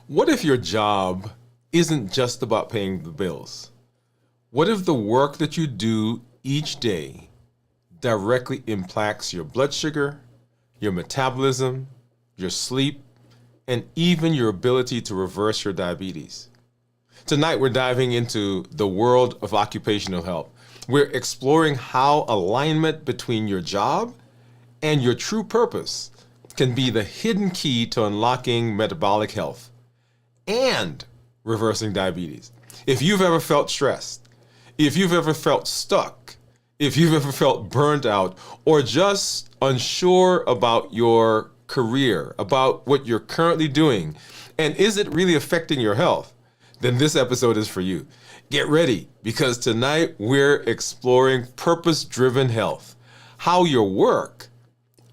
What if your job isn't just about paying the bills? What if the work that you do each day directly impacts your blood sugar, your metabolism, your sleep, and even your ability to reverse your diabetes? Tonight, we're diving into the world of occupational health. We're exploring how alignment between your job and your true purpose can be the hidden key to unlocking metabolic health and reversing diabetes. If you've ever felt stressed, if you've ever felt stuck, if you've ever felt burnt out, or just unsure about your career, about what you're currently doing, and is it really affecting your health, then this episode is for you. Get ready, because tonight we're exploring purpose-driven health, how your work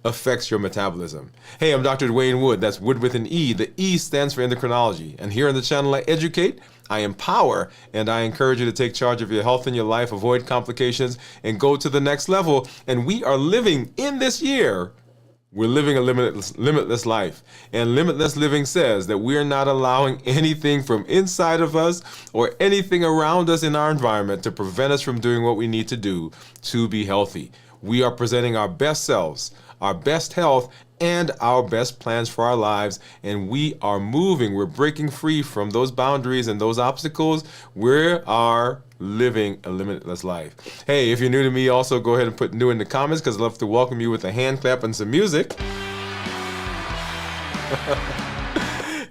affects your metabolism. Hey, I'm Dr. Dwain Woode. That's Wood with an E. The E stands for endocrinology. And here on the channel, I educate, I empower, and I encourage you to take charge of your health and your life, avoid complications, and go to the next level. And we are living in this year. We're living a limitless life. And limitless living says that we're not allowing anything from inside of us or anything around us in our environment to prevent us from doing what we need to do to be healthy. We are presenting our best selves, our best health, and our best plans for our lives. And we are moving. We're breaking free from those boundaries and those obstacles. We are living a limitless life. Hey, if you're new to me, also go ahead and put new in the comments, because I'd love to welcome you with a hand clap and some music.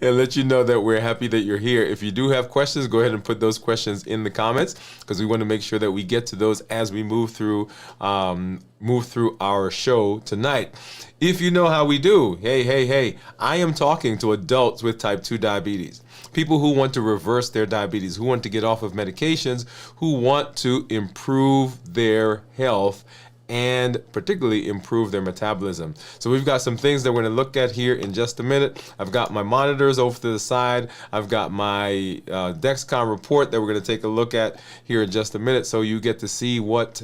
And let you know that we're happy that you're here. If you do have questions, go ahead and put those questions in the comments, because we want to make sure that we get to those as we move through our show tonight. If you know how we do, hey, I am talking to adults with type 2 diabetes. People who want to reverse their diabetes, who want to get off of medications, who want to improve their health, and particularly improve their metabolism. So we've got some things that we're going to look at here in just a minute. I've got my monitors over to the side. I've got my Dexcom report that we're going to take a look at here in just a minute, so you get to see what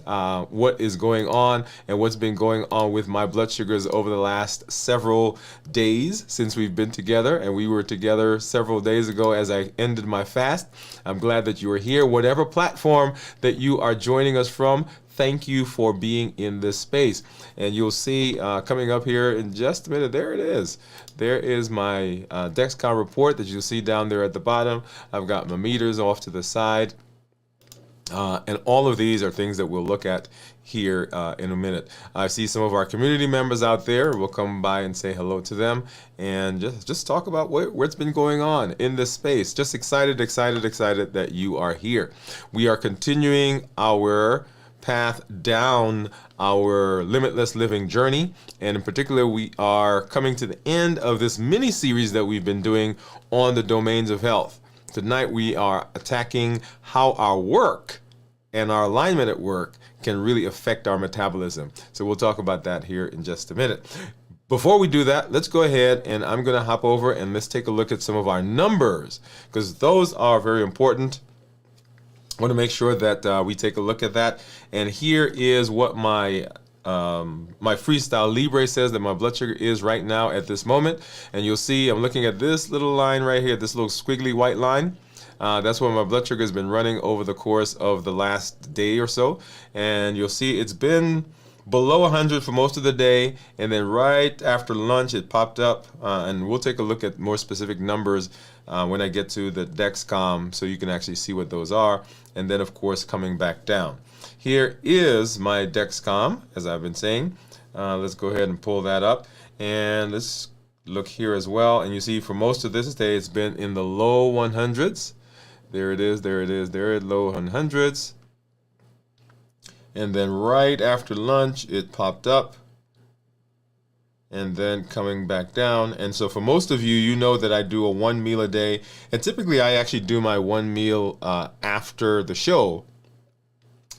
is going on and what's been going on with my blood sugars over the last several days since we've been together. And we were together several days ago as I ended my fast. I'm glad that you are here. Whatever platform that you are joining us from, thank you for being in this space. And you'll see coming up here in just a minute, there it is. There is my Dexcom report that you'll see down there at the bottom. I've got my meters off to the side. And all of these are things that we'll look at here in a minute. I see some of our community members out there. We'll come by and say hello to them and just talk about what's been going on in this space. Just excited that you are here. We are continuing our path down our limitless living journey, and in particular we are coming to the end of this mini series that we've been doing on the domains of health. Tonight we are attacking how our work and our alignment at work can really affect our metabolism. So we'll talk about that here in just a minute. Before we do that, let's go ahead and I'm going to hop over and let's take a look at some of our numbers, because those are very important. I want to make sure that we take a look at that. And here is what my Freestyle Libre says that my blood sugar is right now at this moment. And you'll see I'm looking at this little line right here, this little squiggly white line. That's where my blood sugar has been running over the course of the last day or so. And you'll see it's been below 100 for most of the day, and then right after lunch it popped up, and we'll take a look at more specific numbers when I get to the Dexcom, so you can actually see what those are. And then of course coming back down. Here is my Dexcom, as I've been saying. Let's go ahead and pull that up, and let's look here as well. And you see for most of this day it's been in the low 100s. There it is, there at low 100s. And then right after lunch, it popped up and then coming back down. And so for most of you, you know that I do a 1 meal a day. And typically I actually do my 1 meal after the show.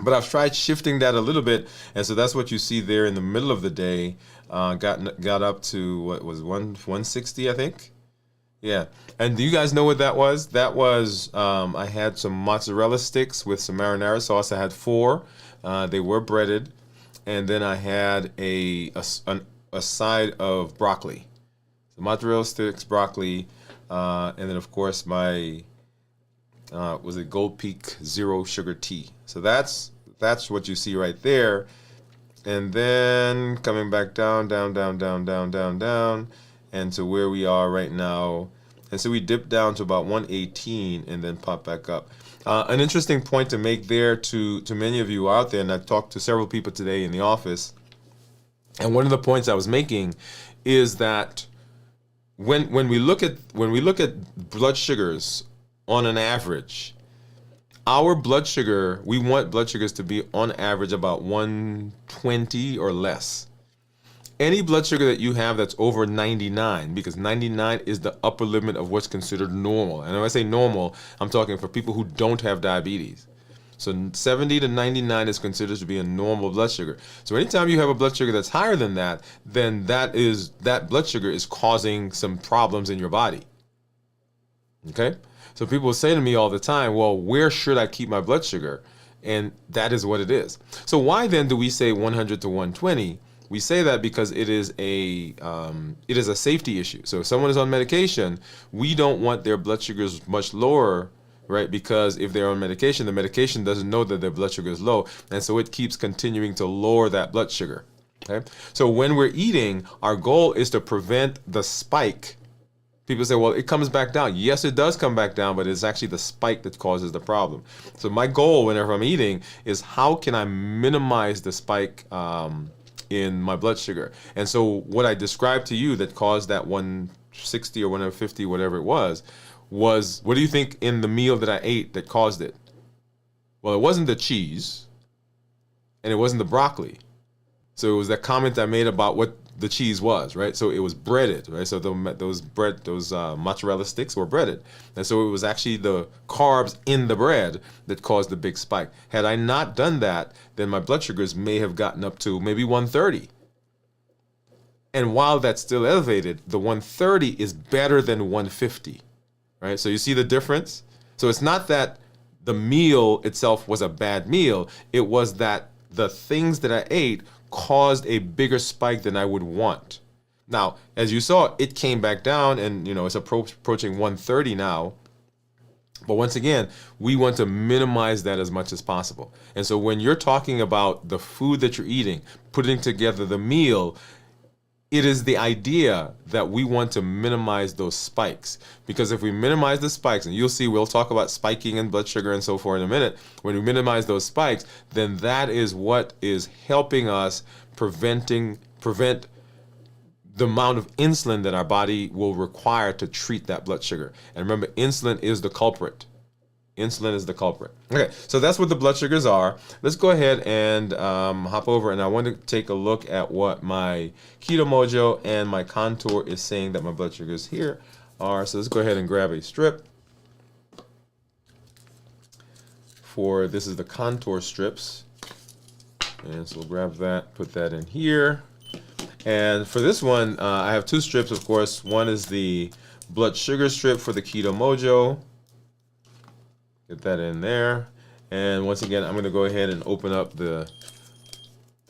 But I've tried shifting that a little bit. And so that's what you see there in the middle of the day. Got up to, what was 160, I think? Yeah. And do you guys know what that was? That was, I had some mozzarella sticks with some marinara sauce. I had 4. They were breaded, and then I had a side of broccoli. So mozzarella sticks, broccoli, And then of course my was it Gold Peak Zero Sugar Tea. So that's what you see right there. And then coming back down, down, down, down, down, down, down, and to where we are right now. And so we dip down to about 118 and then pop back up. An interesting point to make there to many of you out there, and I've talked to several people today in the office, and one of the points I was making is that when we look at blood sugars on an average, our blood sugar, we want blood sugars to be on average about 120 or less. Any blood sugar that you have that's over 99, because 99 is the upper limit of what's considered normal. And when I say normal, I'm talking for people who don't have diabetes. So 70 to 99 is considered to be a normal blood sugar. So anytime you have a blood sugar that's higher than that, then that blood sugar is causing some problems in your body. Okay? So people say to me all the time, well, where should I keep my blood sugar? And that is what it is. So why then do we say 100 to 120? We say that because it is a safety issue. So if someone is on medication, we don't want their blood sugars much lower, right? Because if they're on medication, the medication doesn't know that their blood sugar is low, and so it keeps continuing to lower that blood sugar. Okay? So when we're eating, our goal is to prevent the spike. People say, well, it comes back down. Yes, it does come back down, but it's actually the spike that causes the problem. So my goal whenever I'm eating is how can I minimize the spike in my blood sugar? And so what I described to you that caused that 160 or 150, whatever it was what do you think in the meal that I ate that caused it? Well, it wasn't the cheese, and it wasn't the broccoli. So it was that comment I made about what the cheese was, right? So it was breaded, right? So those mozzarella sticks were breaded. And so it was actually the carbs in the bread that caused the big spike. Had I not done that, then my blood sugars may have gotten up to maybe 130. And while that's still elevated, the 130 is better than 150, right? So you see the difference? So it's not that the meal itself was a bad meal. It was that the things that I ate caused a bigger spike than I would want. Now, as you saw, it came back down and, it's approaching 130 now. But once again, we want to minimize that as much as possible. And so when you're talking about the food that you're eating, putting together the meal, it is the idea that we want to minimize those spikes. Because if we minimize the spikes, and you'll see we'll talk about spiking and blood sugar and so forth in a minute, when we minimize those spikes, then that is what is helping us prevent the amount of insulin that our body will require to treat that blood sugar. And remember, insulin is the culprit. Insulin is the culprit. Okay, so that's what the blood sugars are. Let's go ahead and hop over, and I want to take a look at what my Keto Mojo and my Contour is saying that my blood sugars here are. So let's go ahead and grab a strip. This is the Contour strips. And so we'll grab that, put that in here. And for this one, I have two strips, of course. One is the blood sugar strip for the Keto Mojo. Get that in there. And once again, I'm going to go ahead and open up the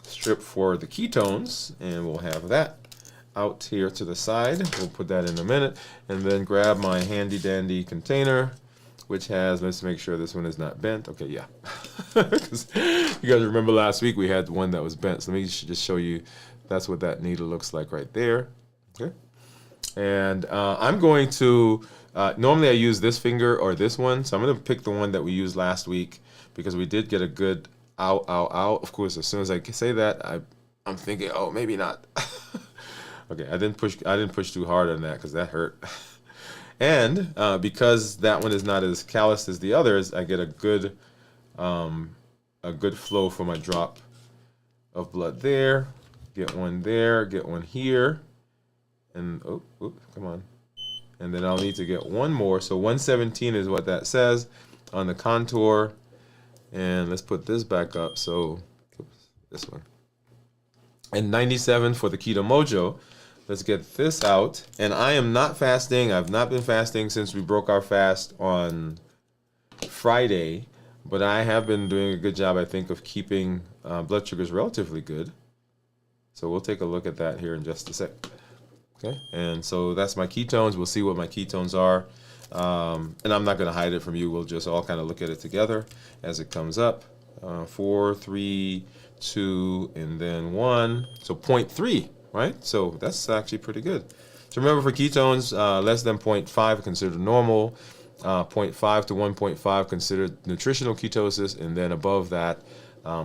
strip for the ketones, and we'll have that out here to the side. We'll put that in a minute, and then grab my handy dandy container, which has, let's make sure this one is not bent. Okay, yeah. Because you guys remember last week we had one that was bent. So let me just show you, that's what that needle looks like right there. Okay. And I'm going to, normally I use this finger or this one, so I'm going to pick the one that we used last week because we did get a good ow, ow, ow. Of course, as soon as I say that, I'm thinking, oh, maybe not. Okay, I didn't push too hard on that because that hurt. And because that one is not as calloused as the others, I get a good flow for my drop of blood there. Get one there, get one here. And come on. And then I'll need to get one more. So 117 is what that says on the Contour. And let's put this back up. So this one. And 97 for the Keto Mojo. Let's get this out. And I am not fasting. I've not been fasting since we broke our fast on Friday. But I have been doing a good job, I think, of keeping blood sugars relatively good. So we'll take a look at that here in just a sec. Okay, and so that's my ketones. We'll see what my ketones are. And I'm not going to hide it from you. We'll just all kind of look at it together as it comes up. 4, 3, 2, and then 1. So zero point 0.3, right? So that's actually pretty good. So remember, for ketones, less than 0.5 considered normal. 0.5 to 1.5 considered nutritional ketosis, and then above that,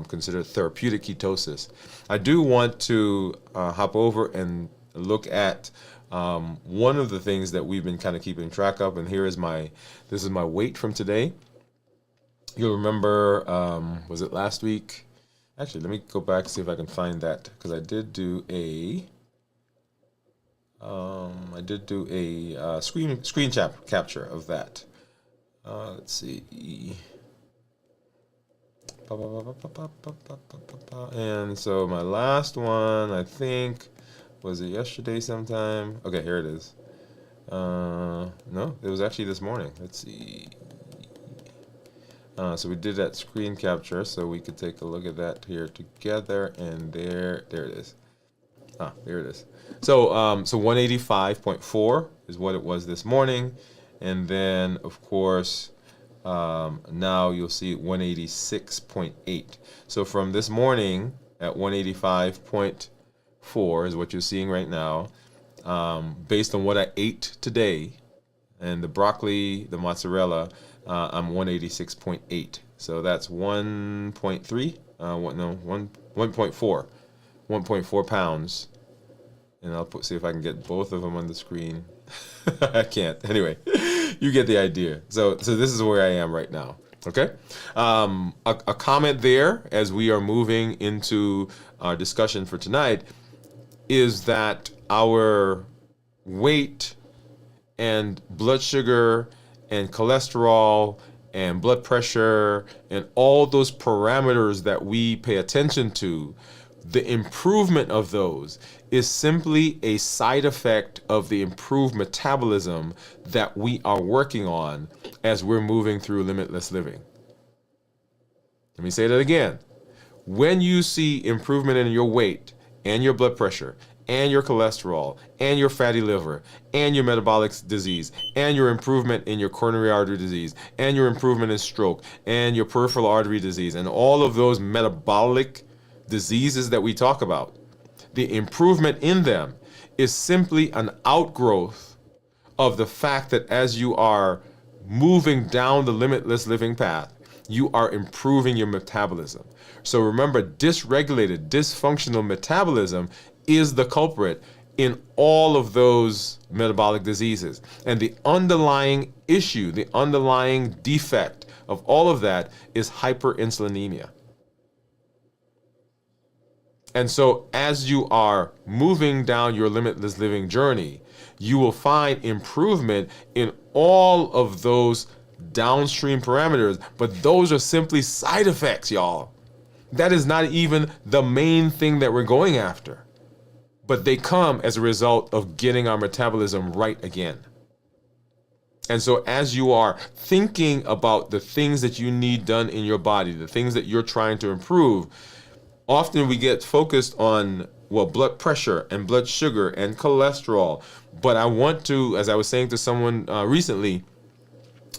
considered therapeutic ketosis. I do want to hop over and look at one of the things that we've been kind of keeping track of, and this is my weight from today. You'll remember, was it last week? Actually, let me go back and see if I can find that, because I did do a screen capture of that. Let's see. And so my last one, I think, was it yesterday sometime? Okay, here it is. No, it was actually this morning. Let's see. So we did that screen capture, so we could take a look at that here together, and there it is. There it is. So 185.4 is what it was this morning, and then of course now you'll see 186.8. So from this morning at 185.4 is what you're seeing right now, based on what I ate today, and the broccoli, the mozzarella. I'm 186.8, so that's 1.3, 1.4 pounds, and I'll see if I can get both of them on the screen. I can't. Anyway, you get the idea. So this is where I am right now. Okay, a comment there as we are moving into our discussion for tonight is that our weight and blood sugar and cholesterol and blood pressure and all those parameters that we pay attention to, the improvement of those is simply a side effect of the improved metabolism that we are working on as we're moving through limitless living. Let me say that again. When you see improvement in your weight and your blood pressure and your cholesterol, and your fatty liver, and your metabolic disease, and your improvement in your coronary artery disease, and your improvement in stroke, and your peripheral artery disease, and all of those metabolic diseases that we talk about, the improvement in them is simply an outgrowth of the fact that as you are moving down the limitless living path, you are improving your metabolism. So remember, dysregulated, dysfunctional metabolism is the culprit in all of those metabolic diseases. And the underlying issue, the underlying defect of all of that is hyperinsulinemia. And so as you are moving down your limitless living journey, you will find improvement in all of those downstream parameters, but those are simply side effects, y'all. That is not even the main thing that we're going after. But they come as a result of getting our metabolism right again. And so as you are thinking about the things that you need done in your body, the things that you're trying to improve, often we get focused on, blood pressure and blood sugar and cholesterol. But I want to, as I was saying to someone recently,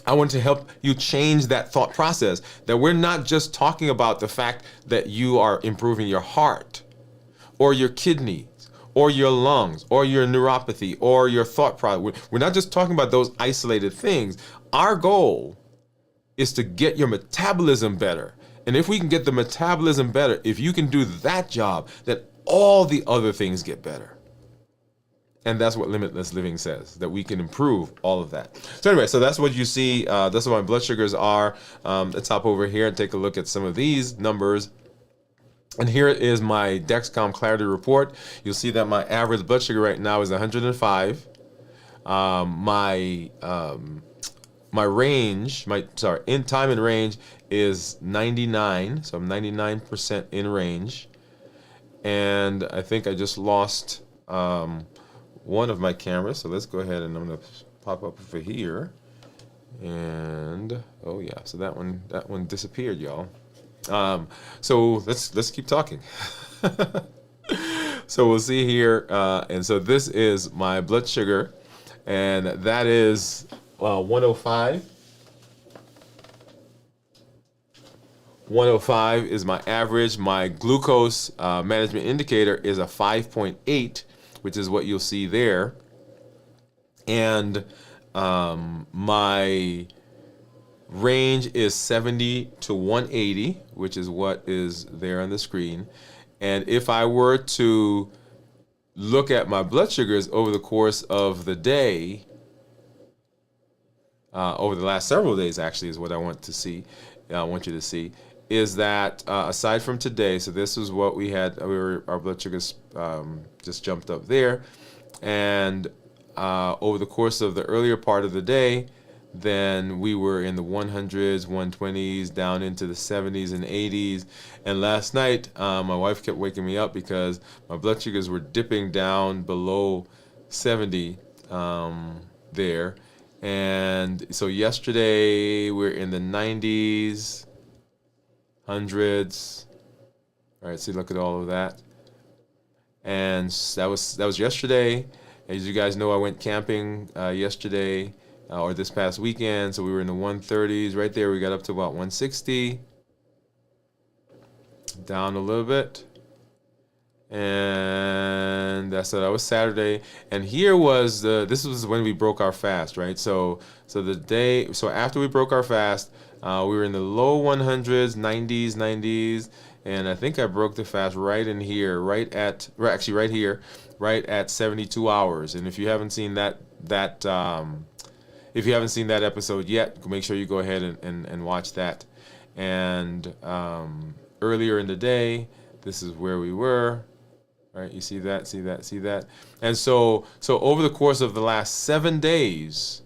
I want to help you change that thought process, that we're not just talking about the fact that you are improving your heart or your kidney, or your lungs, or your neuropathy, or your thought process. We're not just talking about those isolated things. Our goal is to get your metabolism better. And if we can get the metabolism better, if you can do that job, then all the other things get better. And that's what limitless living says, that we can improve all of that. So anyway, so that's what you see. That's what my blood sugars are. Let's hop over here and take a look at some of these numbers. And here is my Dexcom Clarity report. You'll see that my average blood sugar right now is 105. My range, in time and range is 99. So I'm 99% in range. And I think I just lost one of my cameras. So let's go ahead and I'm gonna pop up over here. And oh yeah, so that one disappeared, y'all. So let's keep talking. So So we'll see here. And so this is my blood sugar, and that is 105. 105 is my average. My glucose management indicator is a 5.8, which is what you'll see there. And my range is 70 to 180, which is what is there on the screen. And if I were to look at my blood sugars over the course of the day, over the last several days, actually, is what I want to see. I want you to see is that aside from today, so this is what we had. Our blood sugars just jumped up there, and over the course of the earlier part of the day, then we were in the 100s, 120s, down into the 70s and 80s. And last night, my wife kept waking me up because my blood sugars were dipping down below 70 there. And so yesterday, we're in the 90s, 100s. All right, so look at all of that. And that was yesterday. As you guys know, I went camping yesterday. Or this past weekend, so we were in the 130s. Right there, we got up to about 160. Down a little bit. And that was Saturday. And here was this was when we broke our fast, right? So after we broke our fast, we were in the low 100s, 90s, and I think I broke the fast right in here, right at 72 hours. And if you haven't seen that episode yet, make sure you go ahead and watch that. And earlier in the day, this is where we were. Right? You see that. And so over the course of the last 7 days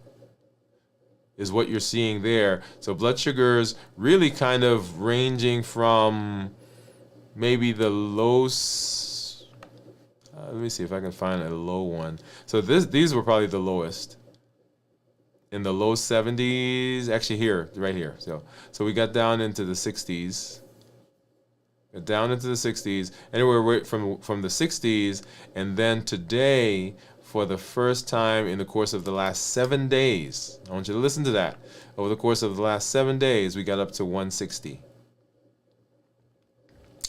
is what you're seeing there. So blood sugars really kind of ranging from maybe the lows. Let me see if I can find a low one. So these were probably the lowest. In the low 70s, actually right here. So we got down into the 60s. Anywhere from the 60s, and then today, for the first time in the course of the last 7 days, I want you to listen to that. Over the course of the last 7 days, we got up to 160.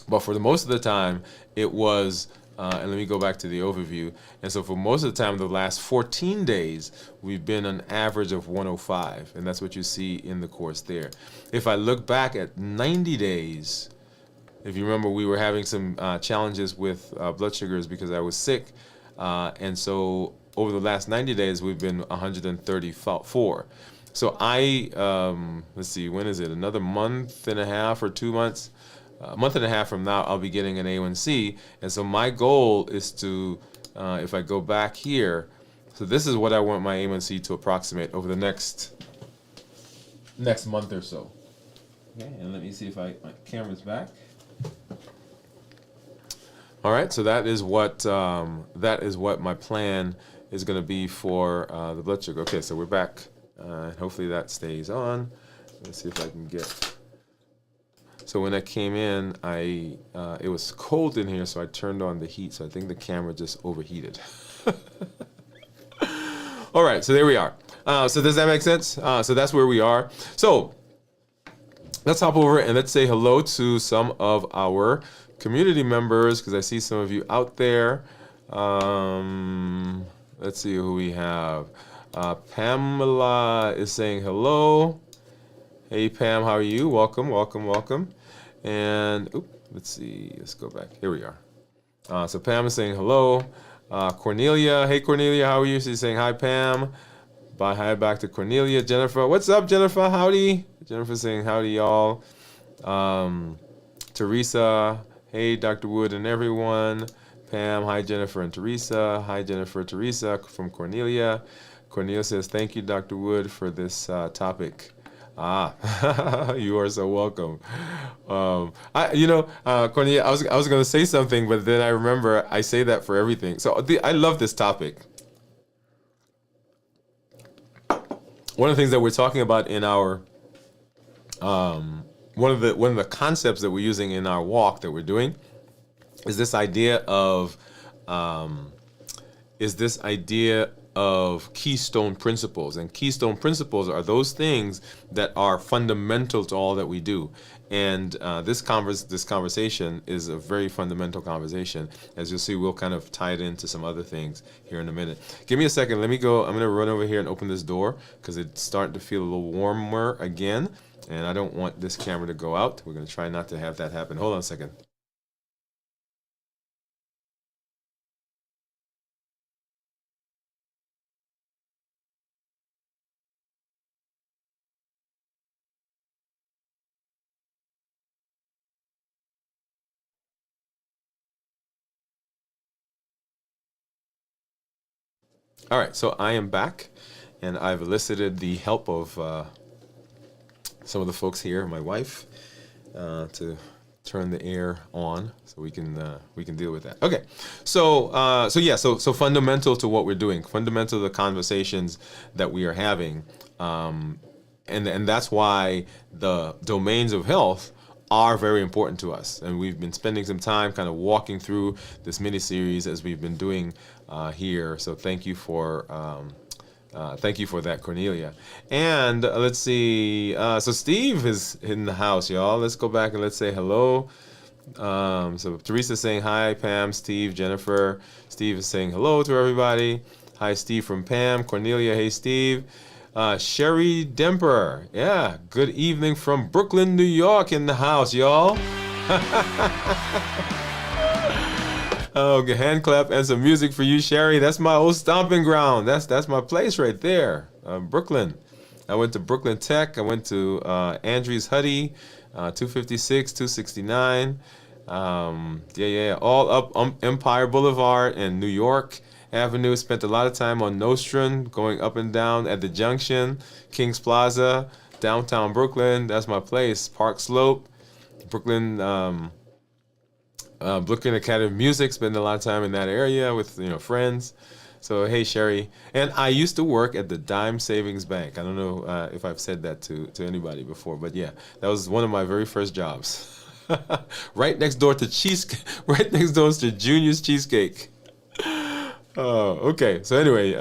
But for the most of the time, it was. And let me go back to the overview. And so for most of the time, the last 14 days, we've been an average of 105. And that's what you see in the course there. If I look back at 90 days, if you remember, we were having some challenges with blood sugars because I was sick. And so over the last 90 days, we've been 134. So let's see, when is it? Another month and a half or 2 months? A month and a half from now, I'll be getting an A1C. And so my goal is to, if I go back here, so this is what I want my A1C to approximate over the next month or so. Okay, and let me see if my camera's back. All right, so that is what my plan is going to be for the blood sugar. Okay, so we're back. Hopefully that stays on. Let's see if I can get. So when I came in, it was cold in here, so I turned on the heat. So I think the camera just overheated. All right, so there we are. So does that make sense? So that's where we are. So let's hop over and let's say hello to some of our community members, because I see some of you out there. Let's see who we have. Pamela is saying hello. Hey Pam, how are you? Welcome. And let's see. Let's go back. Here we are. So Pam is saying hello. Cornelia, hey Cornelia, how are you? She's saying hi Pam. Bye, hi back to Cornelia. Jennifer, what's up Jennifer? Howdy. Jennifer saying howdy y'all. Teresa, hey Dr. Woode and everyone. Pam, hi Jennifer and Teresa. Hi Jennifer, Teresa from Cornelia. Cornelia says thank you Dr. Woode for this topic. You are so welcome. Cornelia, I was going to say something, but then I remember I say that for everything. So I love this topic. One of the things that we're talking about in our one of the concepts that we're using in our walk that we're doing is this idea of is this idea of keystone principles. And keystone principles are those things that are fundamental to all that we do. And this conversation is a very fundamental conversation. As you'll see, we'll kind of tie it into some other things here in a minute. Give me a second. Let me go. I'm going to run over here and open this door because it's starting to feel a little warmer again. And I don't want this camera to go out. We're going to try not to have that happen. Hold on a second. All right, so I am back, and I've elicited the help of some of the folks here, my wife, to turn the air on so we can deal with that. Okay, so fundamental to what we're doing, fundamental to the conversations that we are having, and that's why the domains of health are very important to us. And we've been spending some time kind of walking through this mini series as we've been doing here. So thank you for that, Cornelia. And let's see. So Steve is in the house, y'all. Let's go back and let's say hello. So Teresa's saying hi, Pam, Steve, Jennifer. Steve is saying hello to everybody. Hi, Steve from Pam. Cornelia, hey, Steve. Sherry Demper, yeah, good evening from Brooklyn, New York in the house, y'all. Oh, hand clap and some music for you, Sherry. That's my old stomping ground. That's my place right there, Brooklyn. I went to Brooklyn Tech. I went to Andrews Huddy, 256, 269. All up Empire Boulevard in New York Avenue. Spent a lot of time on Nostrand, going up and down at the junction, Kings Plaza, downtown Brooklyn. That's my place. Park Slope, Brooklyn, Brooklyn Academy of Music. Spent a lot of time in that area with friends. So hey, Sherry. And I used to work at the Dime Savings Bank. I don't know if I've said that to anybody before, but yeah, that was one of my very first jobs. Right next door to right next door to Junior's Cheesecake. Oh, okay. So anyway,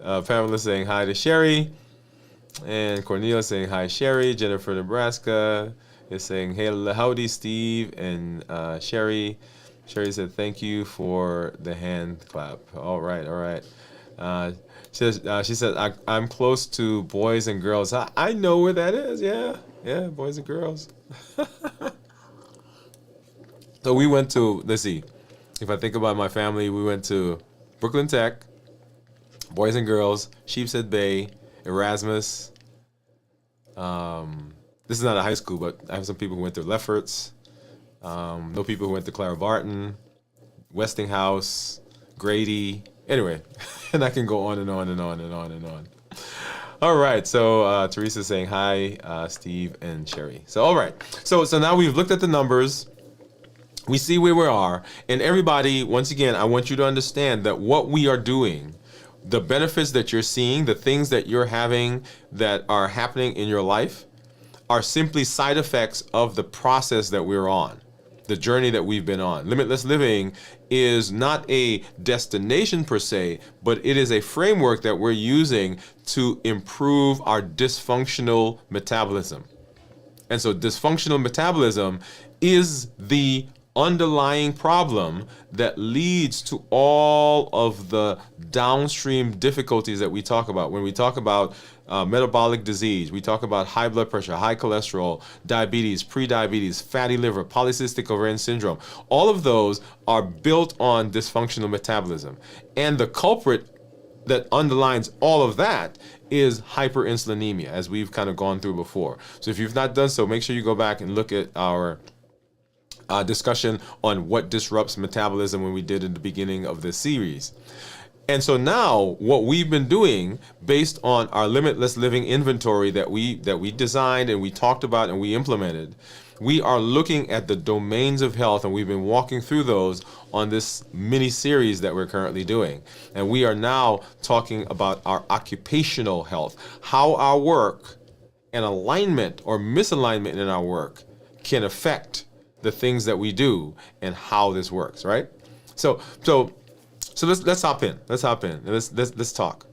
Pamela saying hi to Sherry, and Cornelia saying hi, Sherry. Jennifer, Nebraska is saying hey, howdy, Steve, and Sherry. Sherry said thank you for the hand clap. All right. She said I'm close to Boys and Girls. I know where that is. Yeah, Boys and Girls. So we went to, let's see, if I think about my family, we went to Brooklyn Tech, Boys and Girls, Sheepshead Bay, Erasmus. This is not a high school, but I have some people who went to Lefferts. No people who went to Clara Barton, Westinghouse, Grady. Anyway, and I can go on and on and on and on and on. All right, so Teresa's saying hi, Steve and Sherry. So all right, so now we've looked at the numbers. We see where we are, and everybody, once again, I want you to understand that what we are doing, the benefits that you're seeing, the things that you're having that are happening in your life, are simply side effects of the process that we're on, the journey that we've been on. Limitless living is not a destination per se, but it is a framework that we're using to improve our dysfunctional metabolism. And so dysfunctional metabolism is the underlying problem that leads to all of the downstream difficulties that we talk about. When we talk about metabolic disease, we talk about high blood pressure, high cholesterol, diabetes, prediabetes, fatty liver, polycystic ovarian syndrome. All of those are built on dysfunctional metabolism. And the culprit that underlines all of that is hyperinsulinemia, as we've kind of gone through before. So if you've not done so, make sure you go back and look at our discussion on what disrupts metabolism when we did in the beginning of this series. And so now what we've been doing based on our limitless living inventory that we designed and we talked about and we implemented, we are looking at the domains of health, and we've been walking through those on this mini series that we're currently doing. And we are now talking about our occupational health, how our work and alignment or misalignment in our work can affect the things that we do and how this works, right? So let's hop in. Let's hop in. And let's talk.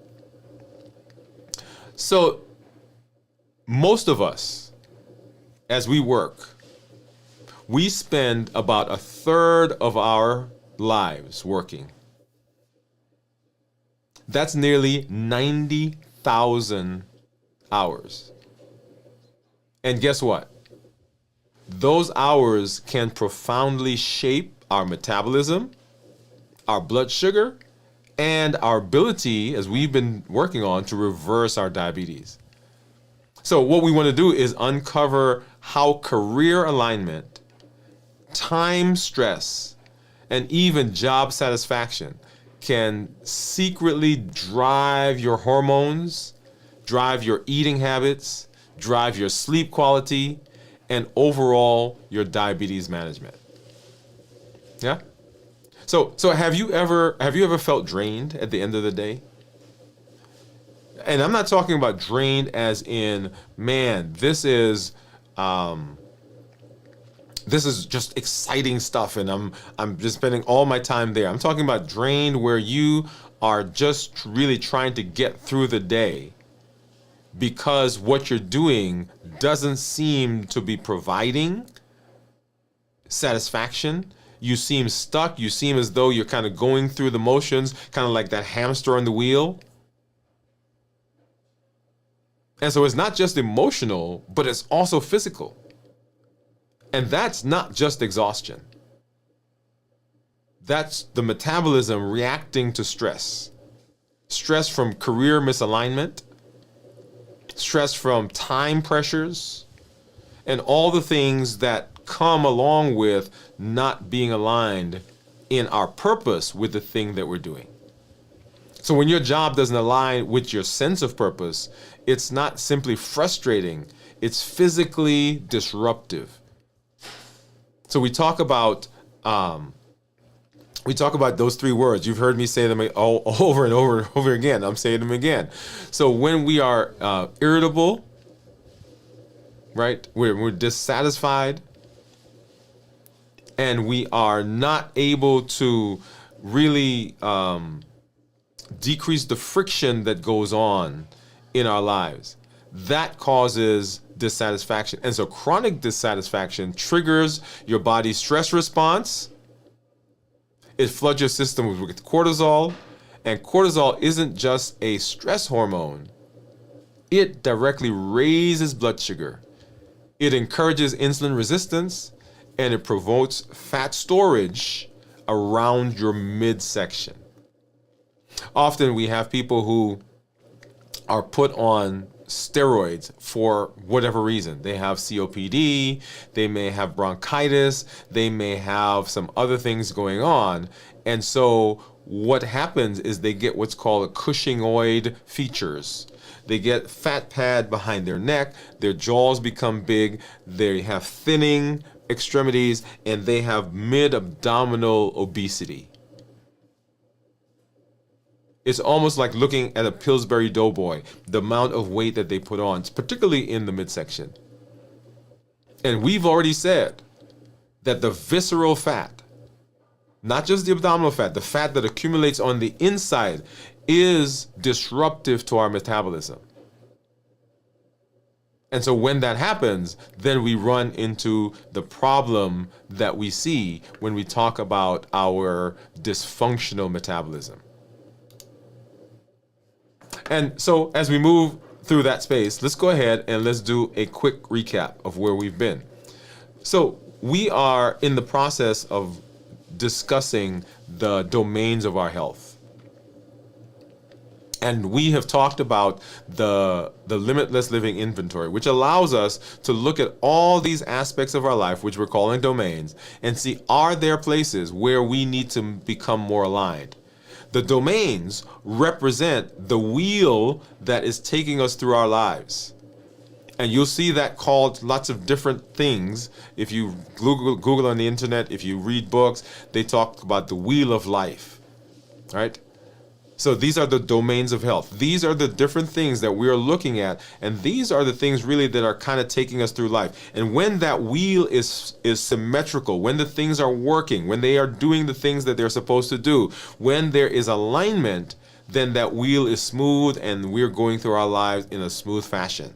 So most of us, as we work, we spend about a third of our lives working. That's nearly 90,000 hours. And guess what? Those hours can profoundly shape our metabolism, our blood sugar, and our ability, as we've been working on, to reverse our diabetes. So what we want to do is uncover how career alignment, time stress, and even job satisfaction can secretly drive your hormones, drive your eating habits, drive your sleep quality, and overall your diabetes management. Yeah? So have you ever felt drained at the end of the day? And I'm not talking about drained as in, man, this is just exciting stuff and I'm just spending all my time there. I'm talking about drained where you are just really trying to get through the day because what you're doing doesn't seem to be providing satisfaction. You seem stuck. You seem as though you're kind of going through the motions, kind of like that hamster on the wheel. And so it's not just emotional, but it's also physical. And that's not just exhaustion. That's the metabolism reacting to stress. Stress from career misalignment, stress from time pressures, and all the things that come along with not being aligned in our purpose with the thing that we're doing. So when your job doesn't align with your sense of purpose, it's not simply frustrating, it's physically disruptive. So we talk about those three words. You've heard me say them all over and over and over again. I'm saying them again. So when we are irritable, right? We're dissatisfied, and we are not able to really decrease the friction that goes on in our lives. That causes dissatisfaction. And so chronic dissatisfaction triggers your body's stress response. It floods your system with cortisol. And cortisol isn't just a stress hormone. It directly raises blood sugar. It encourages insulin resistance, and it promotes fat storage around your midsection. Often we have people who are put on steroids for whatever reason. They have COPD, they may have bronchitis, they may have some other things going on. And so what happens is they get what's called a Cushingoid features. They get fat pad behind their neck, their jaws become big, they have thinning extremities, and they have mid-abdominal obesity. It's almost like looking at a Pillsbury Doughboy, the amount of weight that they put on, particularly in the midsection. And we've already said that the visceral fat, not just the abdominal fat, the fat that accumulates on the inside, is disruptive to our metabolism. And so when that happens, then we run into the problem that we see when we talk about our dysfunctional metabolism. And so as we move through that space, let's go ahead and let's do a quick recap of where we've been. So we are in the process of discussing the domains of our health. And we have talked about the limitless living inventory, which allows us to look at all these aspects of our life, which we're calling domains, and see, are there places where we need to become more aligned? The domains represent the wheel that is taking us through our lives. And you'll see that called lots of different things. If you Google on the internet, if you read books, they talk about the wheel of life, right? So these are the domains of health. These are the different things that we are looking at, and these are the things really that are kind of taking us through life. And when that wheel is symmetrical, when the things are working, when they are doing the things that they're supposed to do, when there is alignment, then that wheel is smooth and we're going through our lives in a smooth fashion.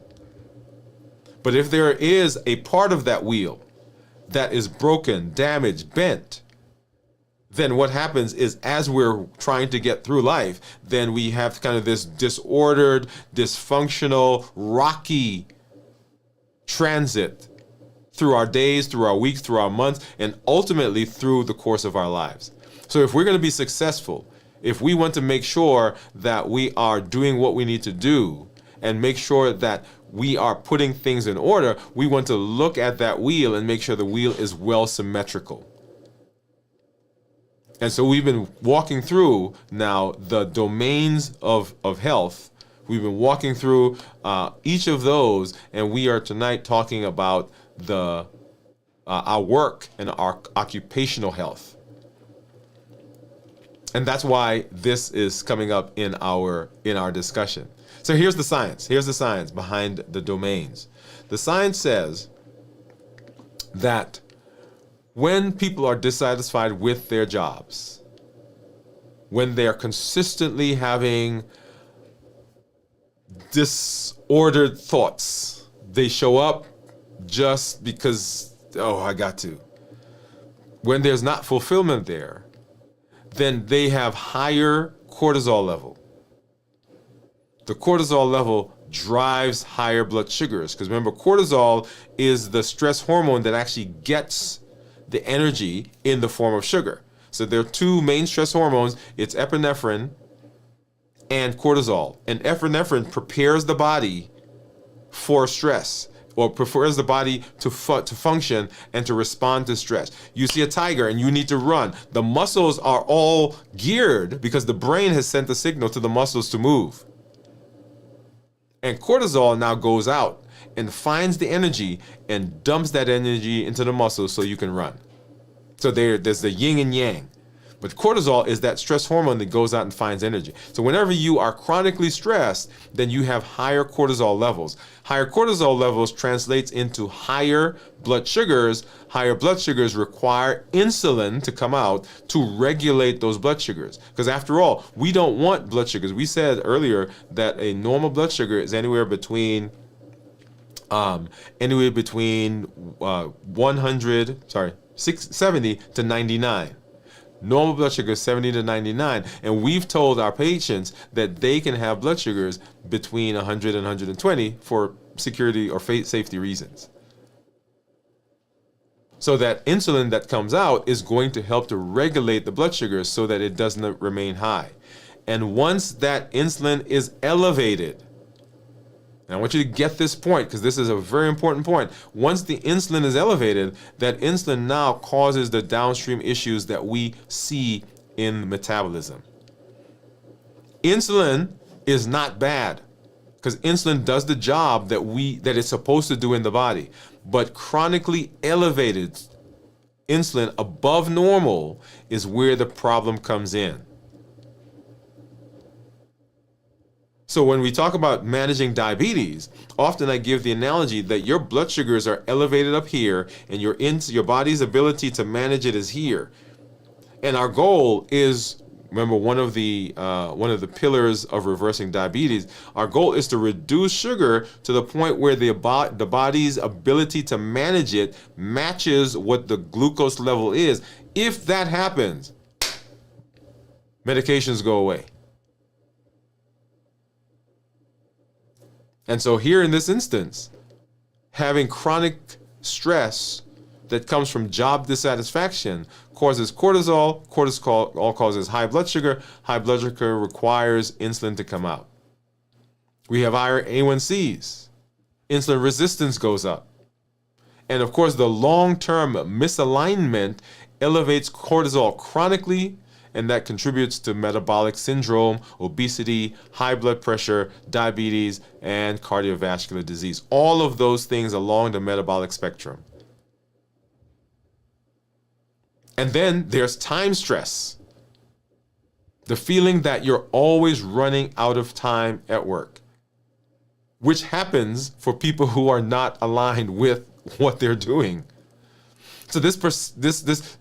But if there is a part of that wheel that is broken, damaged, bent, then what happens is as we're trying to get through life, then we have kind of this disordered, dysfunctional, rocky transit through our days, through our weeks, through our months, and ultimately through the course of our lives. So if we're going to be successful, if we want to make sure that we are doing what we need to do and make sure that we are putting things in order, we want to look at that wheel and make sure the wheel is well symmetrical. And so we've been walking through now the domains of health. We've been walking through each of those, and we are tonight talking about our work and our occupational health. And that's why this is coming up in our discussion. So here's the science. Here's the science behind the domains. The science says that when people are dissatisfied with their jobs, when they are consistently having disordered thoughts, they show up just because, oh, I got to. When there's not fulfillment there, then they have higher cortisol level. The cortisol level drives higher blood sugars, because remember, cortisol is the stress hormone that actually gets the energy in the form of sugar. So there are two main stress hormones. It's epinephrine and cortisol. And epinephrine prepares the body for stress, or prepares the body to function and to respond to stress. You see a tiger and you need to run. The muscles are all geared because the brain has sent the signal to the muscles to move. And cortisol now goes out and finds the energy and dumps that energy into the muscles so you can run. So there's the yin and yang. But cortisol is that stress hormone that goes out and finds energy. So whenever you are chronically stressed, then you have higher cortisol levels. Higher cortisol levels translates into higher blood sugars. Higher blood sugars require insulin to come out to regulate those blood sugars. Because after all, we don't want blood sugars. We said earlier that a normal blood sugar is anywhere between 70 to 99. Normal blood sugar is 70 to 99, and we've told our patients that they can have blood sugars between 100 and 120 for security or safety reasons. So that insulin that comes out is going to help to regulate the blood sugars so that it doesn't remain high. And once that insulin is elevated, and I want you to get this point because this is a very important point. Once the insulin is elevated, that insulin now causes the downstream issues that we see in metabolism. Insulin is not bad because insulin does the job that it's supposed to do in the body. But chronically elevated insulin above normal is where the problem comes in. So when we talk about managing diabetes, often I give the analogy that your blood sugars are elevated up here and your body's ability to manage it is here. And our goal is, remember, one of the pillars of reversing diabetes, our goal is to reduce sugar to the point where the body's ability to manage it matches what the glucose level is. If that happens, medications go away. And so here in this instance, having chronic stress that comes from job dissatisfaction causes cortisol. Cortisol causes high blood sugar. High blood sugar requires insulin to come out. We have higher A1Cs. Insulin resistance goes up. And of course, the long-term misalignment elevates cortisol chronically, and that contributes to metabolic syndrome, obesity, high blood pressure, diabetes, and cardiovascular disease. All of those things along the metabolic spectrum. And then there's time stress. The feeling that you're always running out of time at work, which happens for people who are not aligned with what they're doing. So this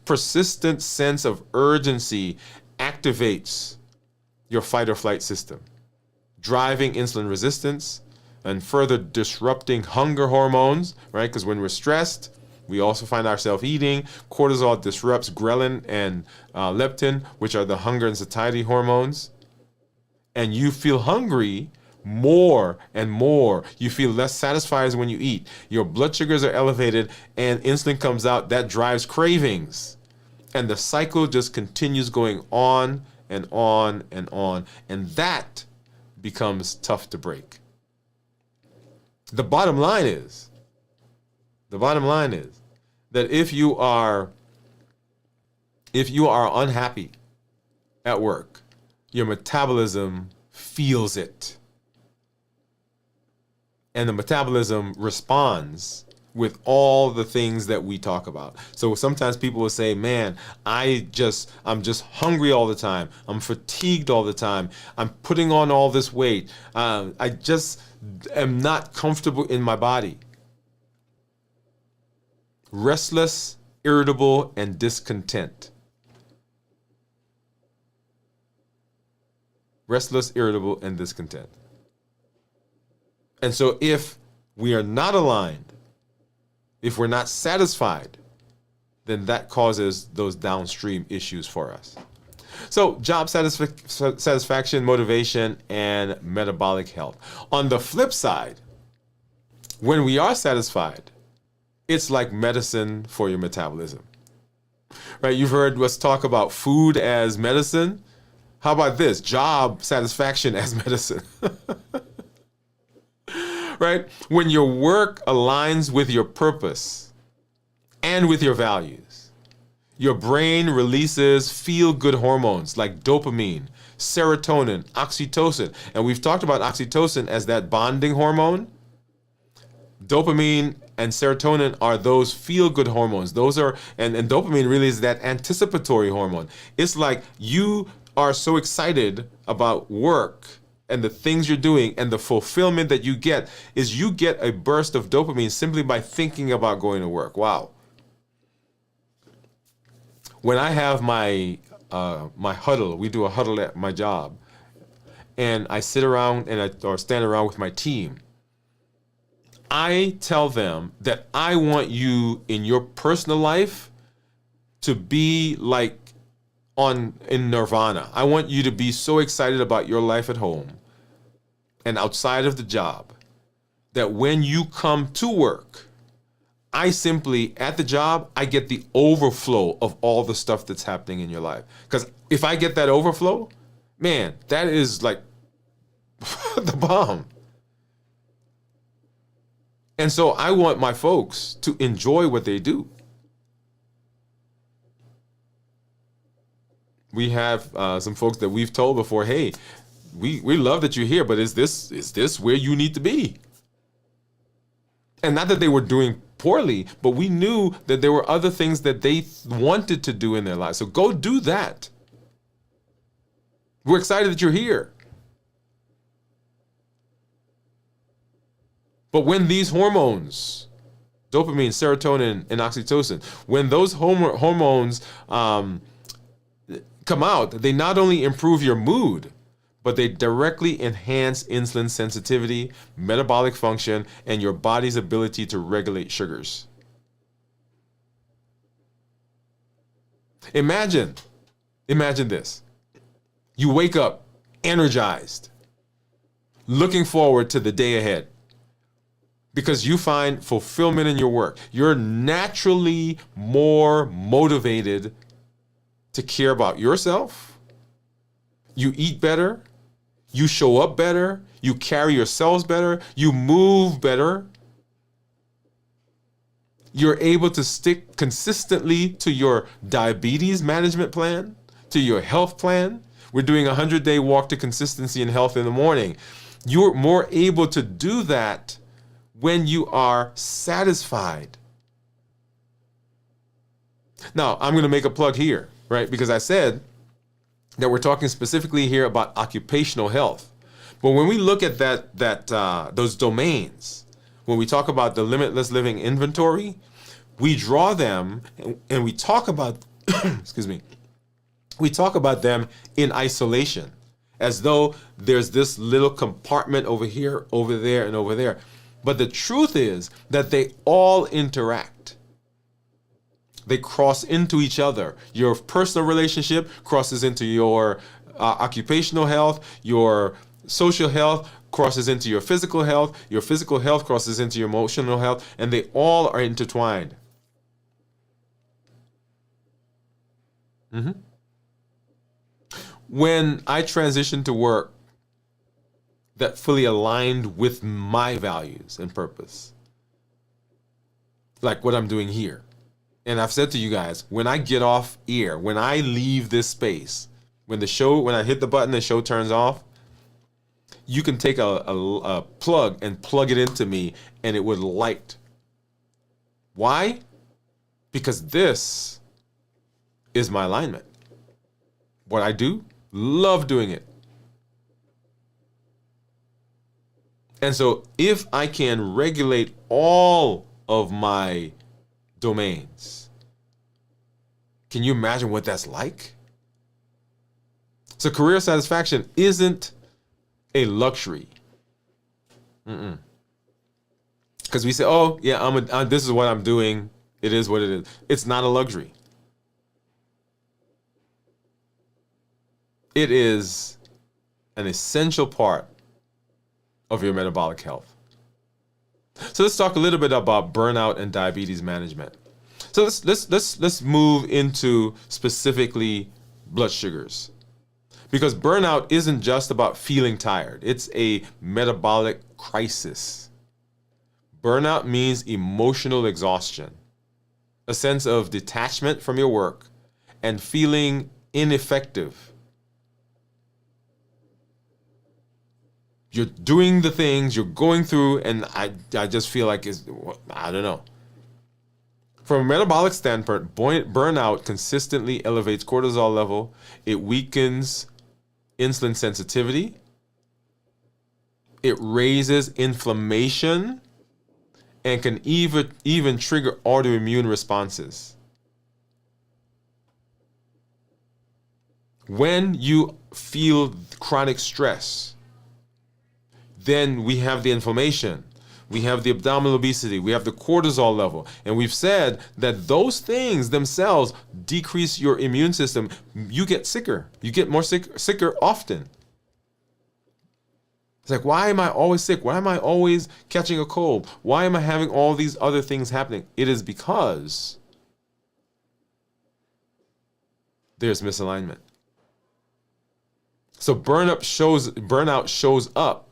persistent sense of urgency activates your fight or flight system, driving insulin resistance and further disrupting hunger hormones, right? Because when we're stressed, we also find ourselves eating. Cortisol disrupts ghrelin and leptin, which are the hunger and satiety hormones. And you feel hungry more and more. You feel less satisfied when you eat. Your blood sugars are elevated and insulin comes out. That drives cravings. And the cycle just continues going on and on and on. And that becomes tough to break. The bottom line is that if you are unhappy at work, your metabolism feels it. And the metabolism responds with all the things that we talk about. So sometimes people will say, man, I'm just hungry all the time. I'm fatigued all the time. I'm putting on all this weight. I just am not comfortable in my body. Restless, irritable, and discontent. Restless, irritable, and discontent. And so if we are not aligned, if we're not satisfied, then that causes those downstream issues for us. So job satisfaction, motivation, and metabolic health. On the flip side, when we are satisfied, it's like medicine for your metabolism. Right? You've heard us talk about food as medicine. How about this? Job satisfaction as medicine. Right? When your work aligns with your purpose and with your values, your brain releases feel-good hormones like dopamine, serotonin, oxytocin. And we've talked about oxytocin as that bonding hormone. Dopamine and serotonin are those feel-good hormones. Those are, and dopamine really is that anticipatory hormone. It's like you are so excited about work and the things you're doing, and the fulfillment that you get is you get a burst of dopamine simply by thinking about going to work. Wow. When I have my huddle, we do a huddle at my job, and I sit around or stand around with my team. I tell them that I want you in your personal life to be like in nirvana. I want you to be so excited about your life at home and outside of the job that when you come to work, I simply, at the job, I get the overflow of all the stuff that's happening in your life. Because if I get that overflow, man, that is like the bomb. And so I want my folks to enjoy what they do. We have some folks that we've told before, hey, we love that you're here, but is this where you need to be? And not that they were doing poorly, but we knew that there were other things that they wanted to do in their lives. So go do that. We're excited that you're here. But when these hormones, dopamine, serotonin, and oxytocin, when those hormones come out, they not only improve your mood, but they directly enhance insulin sensitivity, metabolic function, and your body's ability to regulate sugars. Imagine this. You wake up energized, looking forward to the day ahead, because you find fulfillment in your work. You're naturally more motivated to care about yourself. You eat better. You show up better. You carry yourselves better. You move better. You're able to stick consistently to your diabetes management plan, to your health plan. We're doing a 100-day walk to consistency and health in the morning. You're more able to do that when you are satisfied. Now, I'm going to make a plug here, right? Because I said that we're talking specifically here about occupational health. But when we look at those domains, when we talk about the limitless living inventory, we draw them and we talk about, excuse me, we talk about them in isolation, as though there's this little compartment over here, over there, and over there. But the truth is that they all interact. They cross into each other. Your personal relationship crosses into your occupational health. Your social health crosses into your physical health. Your physical health crosses into your emotional health. And they all are intertwined. When I transitioned to work that fully aligned with my values and purpose, like what I'm doing here, and I've said to you guys, when I get off air, when I leave this space, when I hit the button, the show turns off, you can take a plug and plug it into me and it would light. Why? Because this is my alignment. What I do, love doing it. And so if I can regulate all of my domains, can you imagine what that's like? So career satisfaction isn't a luxury. Because we say, oh, yeah, this is what I'm doing. It is what it is. It's not a luxury. It is an essential part of your metabolic health. So let's talk a little bit about burnout and diabetes management. So let's move into specifically blood sugars. Because burnout isn't just about feeling tired. It's a metabolic crisis. Burnout means emotional exhaustion, a sense of detachment from your work, and feeling ineffective. You're doing the things, you're going through, and I just feel like I don't know. From a metabolic standpoint, burnout consistently elevates cortisol level. It weakens insulin sensitivity. It raises inflammation and can even trigger autoimmune responses. When you feel chronic stress, then we have the inflammation, we have the abdominal obesity, we have the cortisol level. And we've said that those things themselves decrease your immune system. You get sicker. You get more sicker often. It's like, why am I always sick? Why am I always catching a cold? Why am I having all these other things happening? It is because there's misalignment. So burnout shows up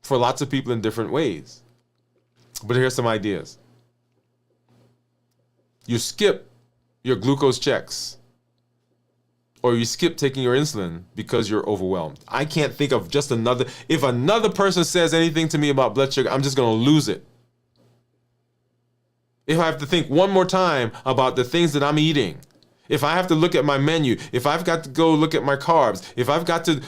for lots of people in different ways. But here's some ideas. You skip your glucose checks, or you skip taking your insulin because you're overwhelmed. I can't think of if another person says anything to me about blood sugar, I'm just gonna lose it. If I have to think one more time about the things that I'm eating, if I have to look at my menu, if I've got to go look at my carbs, if I've got to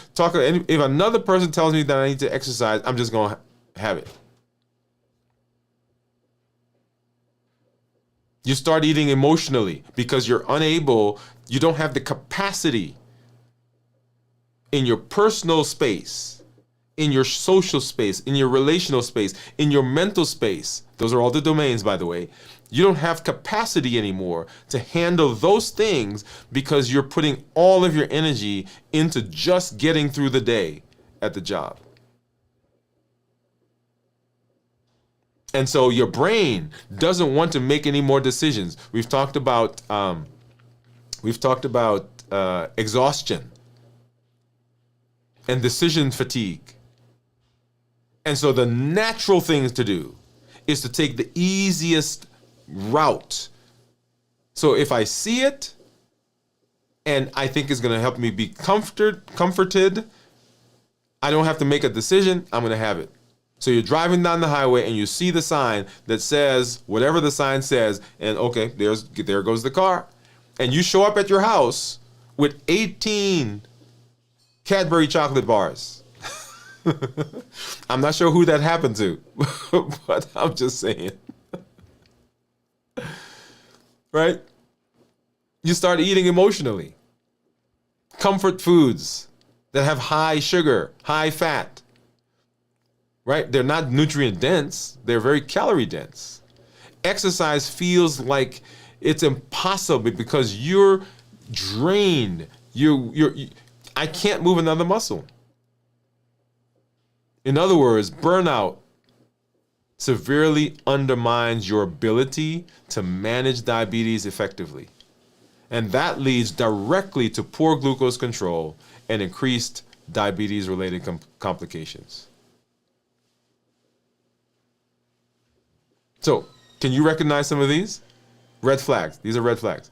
if another person tells me that I need to exercise, I'm just going to have it. You start eating emotionally because you don't have the capacity in your personal space, in your social space, in your relational space, in your mental space. Those are all the domains, by the way. You don't have capacity anymore to handle those things because you're putting all of your energy into just getting through the day at the job. And so your brain doesn't want to make any more decisions. We've talked about exhaustion and decision fatigue. And so the natural thing to do is to take the easiest route. So if I see it and I think it's going to help me be comforted, I don't have to make a decision, I'm going to have it. So you're driving down the highway and you see the sign that says whatever the sign says, and okay, there goes the car. And you show up at your house with 18 Cadbury chocolate bars. I'm not sure who that happened to, but I'm just saying. Right? You start eating emotionally. Comfort foods that have high sugar, high fat. Right? They're not nutrient dense, they're very calorie dense. Exercise feels like it's impossible because you're drained. I can't move another muscle. In other words, burnout severely undermines your ability to manage diabetes effectively. And that leads directly to poor glucose control and increased diabetes-related complications. So, can you recognize some of these? Red flags. These are red flags.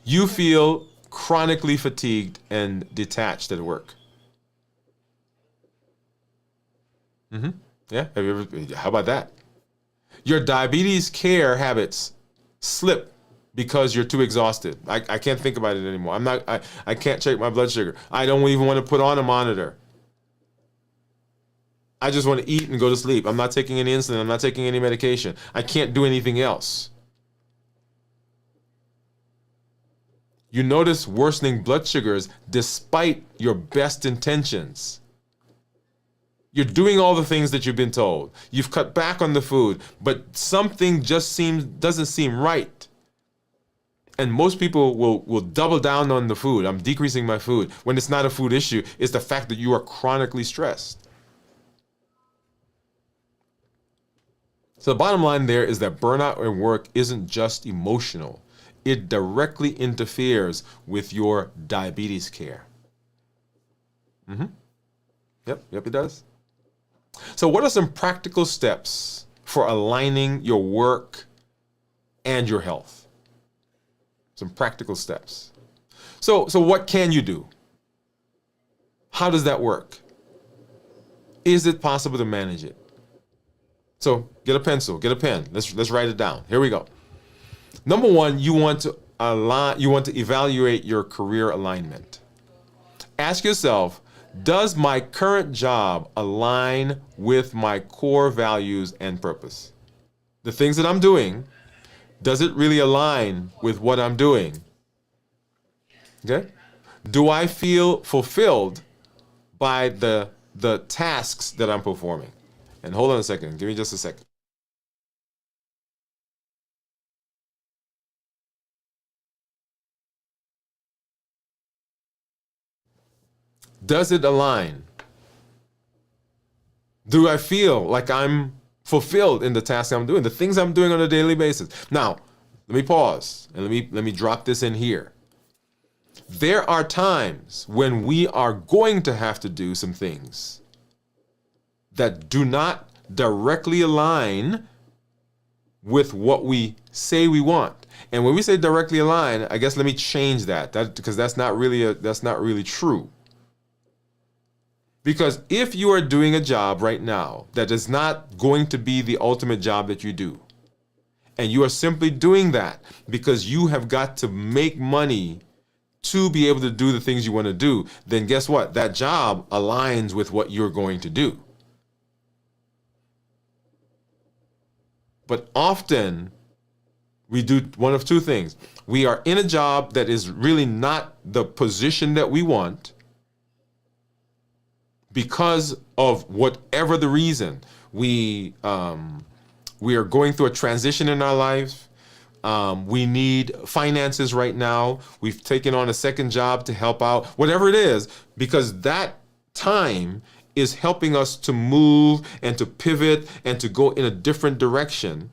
You feel chronically fatigued and detached at work. Yeah, how about that? Your diabetes care habits slip because you're too exhausted. I can't think about it anymore. I can't check my blood sugar. I don't even want to put on a monitor. I just want to eat and go to sleep. I'm not taking any insulin. I'm not taking any medication. I can't do anything else. You notice worsening blood sugars despite your best intentions. You're doing all the things that you've been told. You've cut back on the food, but something just doesn't seem right. And most people will double down on the food. I'm decreasing my food. When it's not a food issue, it's the fact that you are chronically stressed. So the bottom line there is that burnout at work isn't just emotional. It directly interferes with your diabetes care. Yep, it does. So what are some practical steps for aligning your work and your health? Some practical steps. So what can you do? How does that work? Is it possible to manage it? So get a pencil, get a pen. Let's write it down. Here we go. Number one, you want to evaluate your career alignment. Ask yourself, does my current job align with my core values and purpose? The things that I'm doing, does it really align with what I'm doing? Okay? Do I feel fulfilled by the tasks that I'm performing? And hold on a second. Give me just a second. Does it align? Do I feel like I'm fulfilled in the tasks I'm doing, the things I'm doing on a daily basis? Now, let me pause and let me drop this in here. There are times when we are going to have to do some things that do not directly align with what we say we want. And when we say directly align, I guess let me change that because that's not really true. Because if you are doing a job right now that is not going to be the ultimate job that you do, and you are simply doing that because you have got to make money to be able to do the things you want to do, then guess what? That job aligns with what you're going to do. But often we do one of two things. We are in a job that is really not the position that we want because of whatever the reason. We are going through a transition in our life. We need finances right now. We've taken on a second job to help out, whatever it is, because that time is helping us to move and to pivot and to go in a different direction.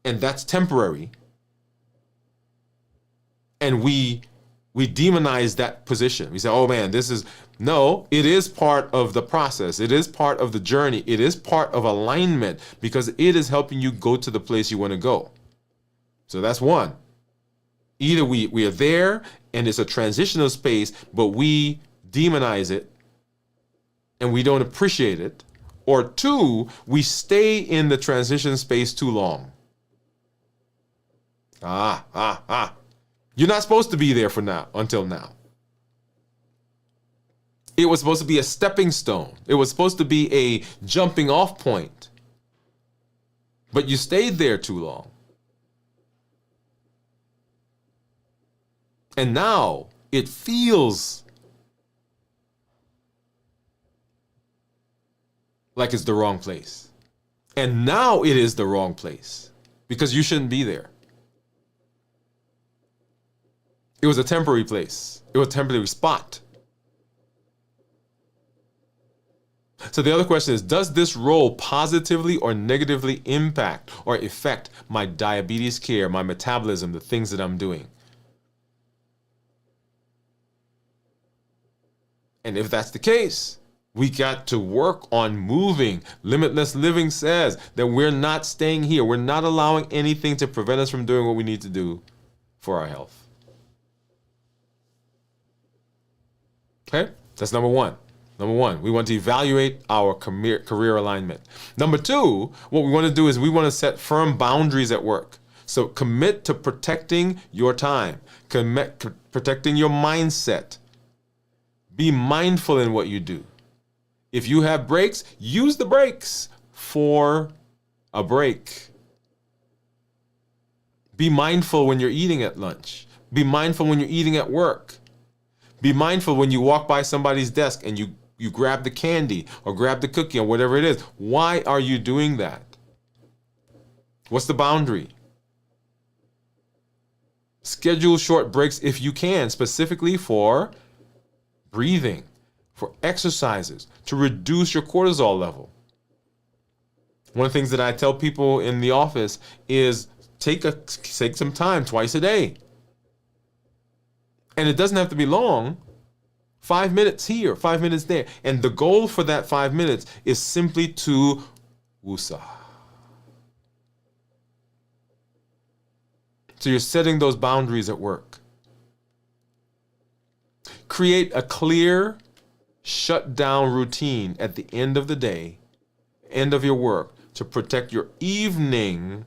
And that's temporary. And we demonize that position. We say, oh man, no, it is part of the process. It is part of the journey. It is part of alignment because it is helping you go to the place you want to go. So that's one. Either we are there and it's a transitional space, but we demonize it and we don't appreciate it. Or two, we stay in the transition space too long. You're not supposed to be there for now, until now. It was supposed to be a stepping stone. It was supposed to be a jumping off point. But you stayed there too long. And now it feels like it's the wrong place. And now it is the wrong place because you shouldn't be there. It was a temporary place. It was a temporary spot. So the other question is, does this role positively or negatively impact or affect my diabetes care, my metabolism, the things that I'm doing? And if that's the case, we got to work on moving. Limitless Living says that we're not staying here. We're not allowing anything to prevent us from doing what we need to do for our health. Okay, that's number one. Number one, we want to evaluate our career alignment. Number two, what we want to do is we want to set firm boundaries at work. So commit to protecting your time, commit to protecting your mindset. Be mindful in what you do. If you have breaks, use the breaks for a break. Be mindful when you're eating at lunch. Be mindful when you're eating at work. Be mindful when you walk by somebody's desk and you grab the candy or grab the cookie or whatever it is. Why are you doing that? What's the boundary? Schedule short breaks if you can, specifically for breathing, for exercises, to reduce your cortisol level. One of the things that I tell people in the office is take some time twice a day. And it doesn't have to be long. 5 minutes here, 5 minutes there. And the goal for that 5 minutes is simply to woosah. So you're setting those boundaries at work. Create a clear shutdown routine at the end of the day, end of your work, to protect your evening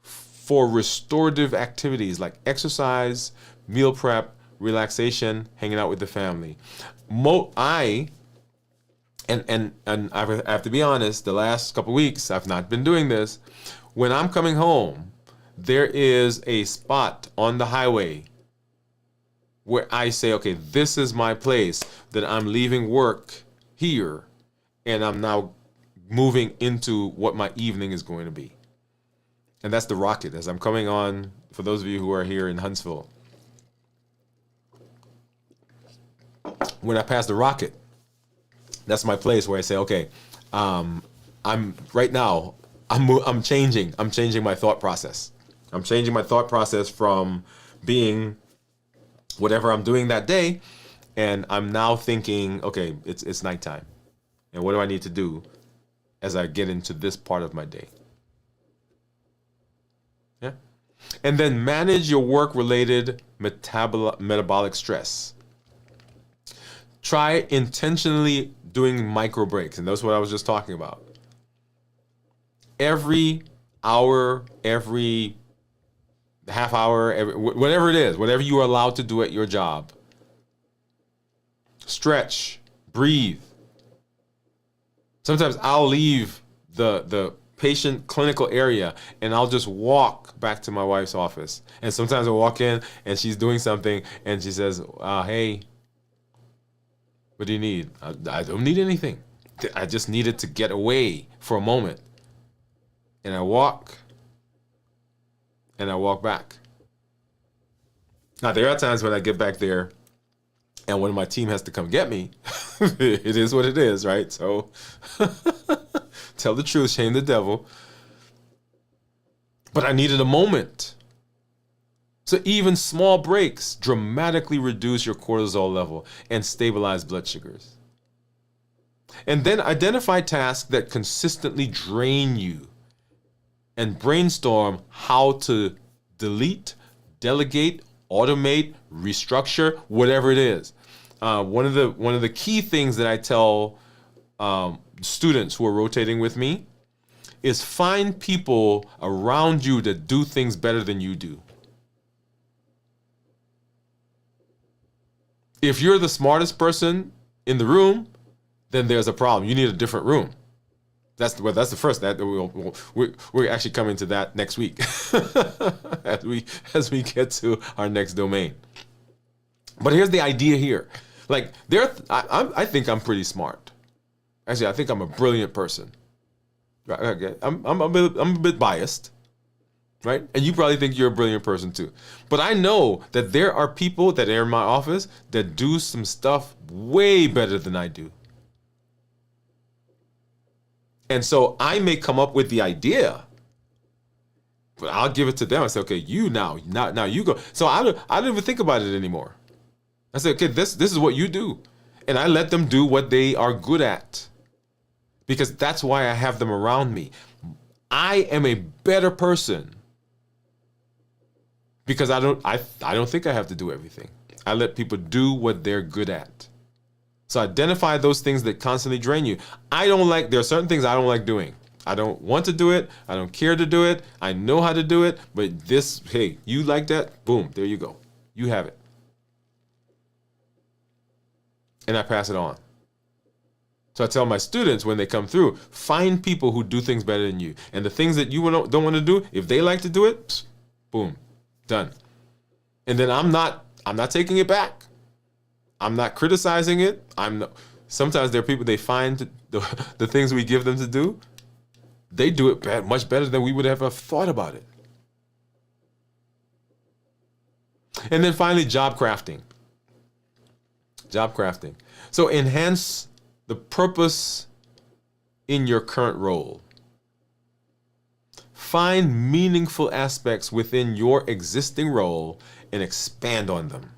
for restorative activities like exercise, meal prep, relaxation, hanging out with the family. I have to be honest, the last couple of weeks, I've not been doing this. When I'm coming home, there is a spot on the highway where I say, okay, this is my place, that I'm leaving work here, and I'm now moving into what my evening is going to be. And that's the Rocket, as I'm coming on, for those of you who are here in Huntsville. When I pass the Rocket, that's my place where I say, okay, I'm right now, I'm changing my thought process. I'm changing my thought process from being whatever I'm doing that day, and I'm now thinking, okay, it's nighttime, and what do I need to do as I get into this part of my day? Yeah, and then manage your work-related metabolic stress. Try intentionally doing micro breaks, and that's what I was just talking about. Every hour, every half hour, whatever it is, whatever you are allowed to do at your job. Stretch, breathe. Sometimes I'll leave the patient clinical area and I'll just walk back to my wife's office. And sometimes I walk in and she's doing something and she says, hey, what do you need? I don't need anything. I just needed to get away for a moment. And I walk back. Now, there are times when I get back there and when my team has to come get me, it is what it is, right? So tell the truth, shame the devil. But I needed a moment. So even small breaks dramatically reduce your cortisol level and stabilize blood sugars. And then identify tasks that consistently drain you and brainstorm how to delete, delegate, automate, restructure, whatever it is. One of the key things that I tell students who are rotating with me is find people around you that do things better than you do. If you're the smartest person in the room, then there's a problem. You need a different room. That's the first. That we're actually coming to that next week as we get to our next domain. But here's the idea here. Like I think I'm pretty smart. Actually, I think I'm a brilliant person. Right? I'm a bit biased, right? And you probably think you're a brilliant person too. But I know that there are people that are in my office that do some stuff way better than I do. And so I may come up with the idea, but I'll give it to them. I say, okay, you now you go. So I don't even think about it anymore. I say, okay, this is what you do. And I let them do what they are good at. Because that's why I have them around me. I am a better person because I don't think I have to do everything. I let people do what they're good at. So identify those things that constantly drain you. There are certain things I don't like doing. I don't want to do it. I don't care to do it. I know how to do it. But hey, you like that? Boom, there you go. You have it. And I pass it on. So I tell my students when they come through, find people who do things better than you. And the things that you don't want to do, if they like to do it, boom, done. And then I'm not taking it back. I'm not criticizing it. Sometimes there are people, they find the things we give them to do, they do it much better than we would ever thought about it. And then finally, job crafting. Job crafting. So enhance the purpose in your current role. Find meaningful aspects within your existing role and expand on them.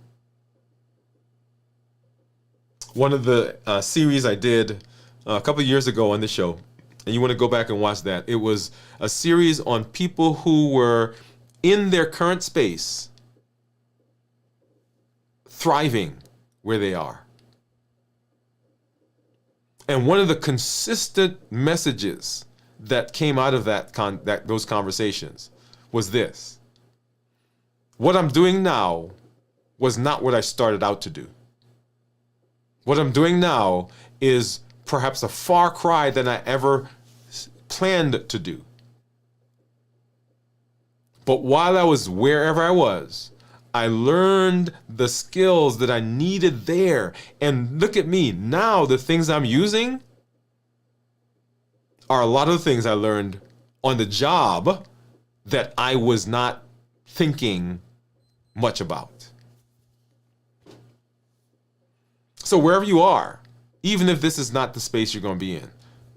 One of the series I did a couple of years ago on the show, and you want to go back and watch that, it was a series on people who were in their current space, thriving where they are. And one of the consistent messages that came out of those conversations was this: what I'm doing now was not what I started out to do. What I'm doing now is perhaps a far cry than I ever planned to do. But while I was wherever I was, I learned the skills that I needed there. And look at me. Now the things I'm using are a lot of the things I learned on the job that I was not thinking much about. So wherever you are, even if this is not the space you're going to be in,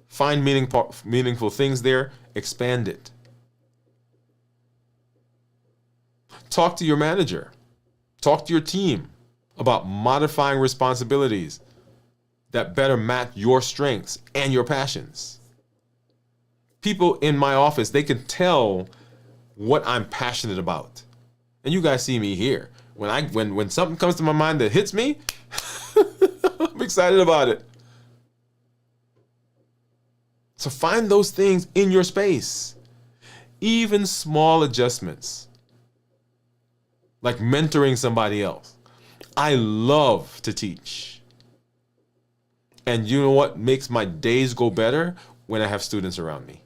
find meaningful things there, expand it. Talk to your manager. Talk to your team about modifying responsibilities that better match your strengths and your passions. People in my office, they can tell what I'm passionate about. And you guys see me here. When something comes to my mind that hits me, I'm excited about it. So find those things in your space. Even small adjustments, like mentoring somebody else. I love to teach. And you know what makes my days go better? When I have students around me.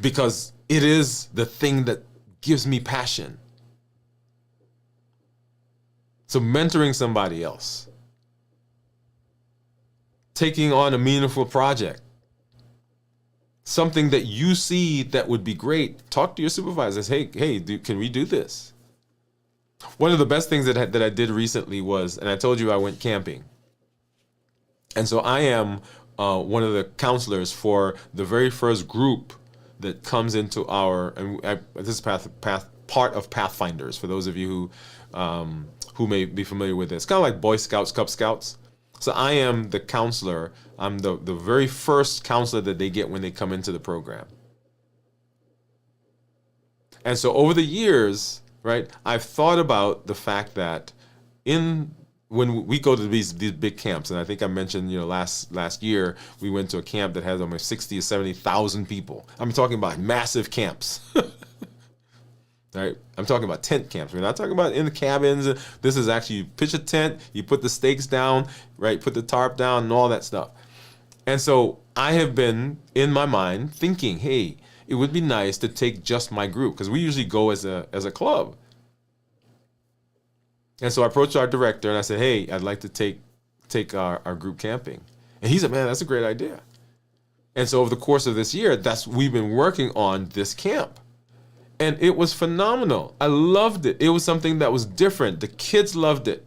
Because it is the thing that gives me passion. So mentoring somebody else, taking on a meaningful project, something that you see that would be great, talk to your supervisors. Hey, can we do this? One of the best things that I did recently was, and I told you I went camping. And so I am one of the counselors for the very first group that comes into this is part of Pathfinders, for those of you who may be familiar with this. Kind of like Boy Scouts, Cub Scouts. So I am the counselor. I'm the very first counselor that they get when they come into the program. And so over the years, right, I've thought about the fact that when we go to these big camps, and I think I mentioned, last year we went to a camp that has almost 60 or 70,000 people. I'm talking about massive camps. Right? I'm talking about tent camps. We're not talking about in the cabins. This is actually, you pitch a tent, you put the stakes down, right? Put the tarp down and all that stuff. And so I have been in my mind thinking, hey, it would be nice to take just my group, because we usually go as a club. And so I approached our director and I said, hey, I'd like to take our group camping. And he said, man, that's a great idea. And so over the course of this year, we've been working on this camp. And it was phenomenal. I loved it. It was something that was different. The kids loved it.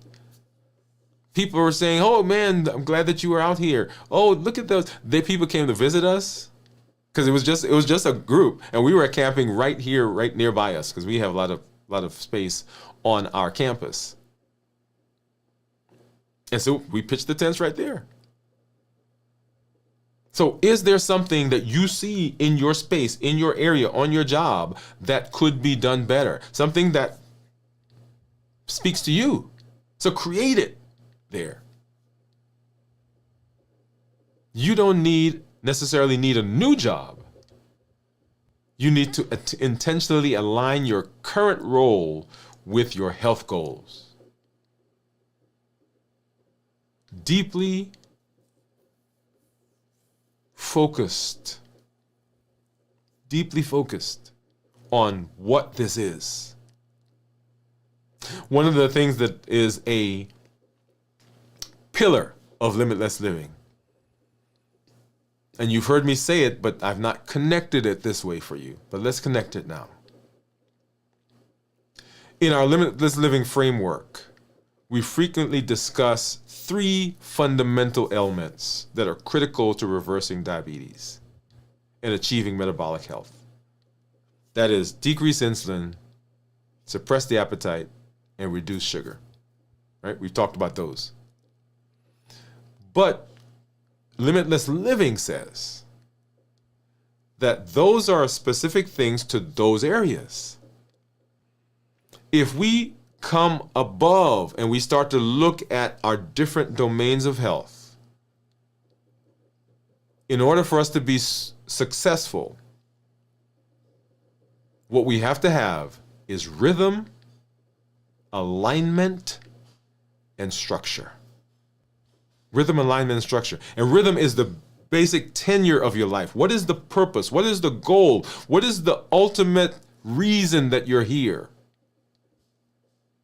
People were saying, oh man, I'm glad that you were out here. Oh, look at those. People came to visit us, because it was just a group, and we were camping right here, right nearby us, because we have a lot of space on our campus. And so we pitched the tents right there. So is there something that you see in your space, in your area, on your job that could be done better? Something that speaks to you. So create it there. You don't necessarily need a new job. You need to intentionally align your current role with your health goals. Deeply focused on what this is. One of the things that is a pillar of limitless living, and you've heard me say it, but I've not connected it this way for you, but let's connect it now. In our limitless living framework, we frequently discuss 3 fundamental elements that are critical to reversing diabetes and achieving metabolic health. That is, decrease insulin, suppress the appetite, and reduce sugar. Right? We've talked about those. But limitless living says that those are specific things to those areas. If we come above and we start to look at our different domains of health, in order for us to be successful, what we have to have is rhythm, alignment, and structure. Rhythm, alignment, and structure. And rhythm is the basic tenure of your life. What is the purpose? What is the goal? What is the ultimate reason that you're here?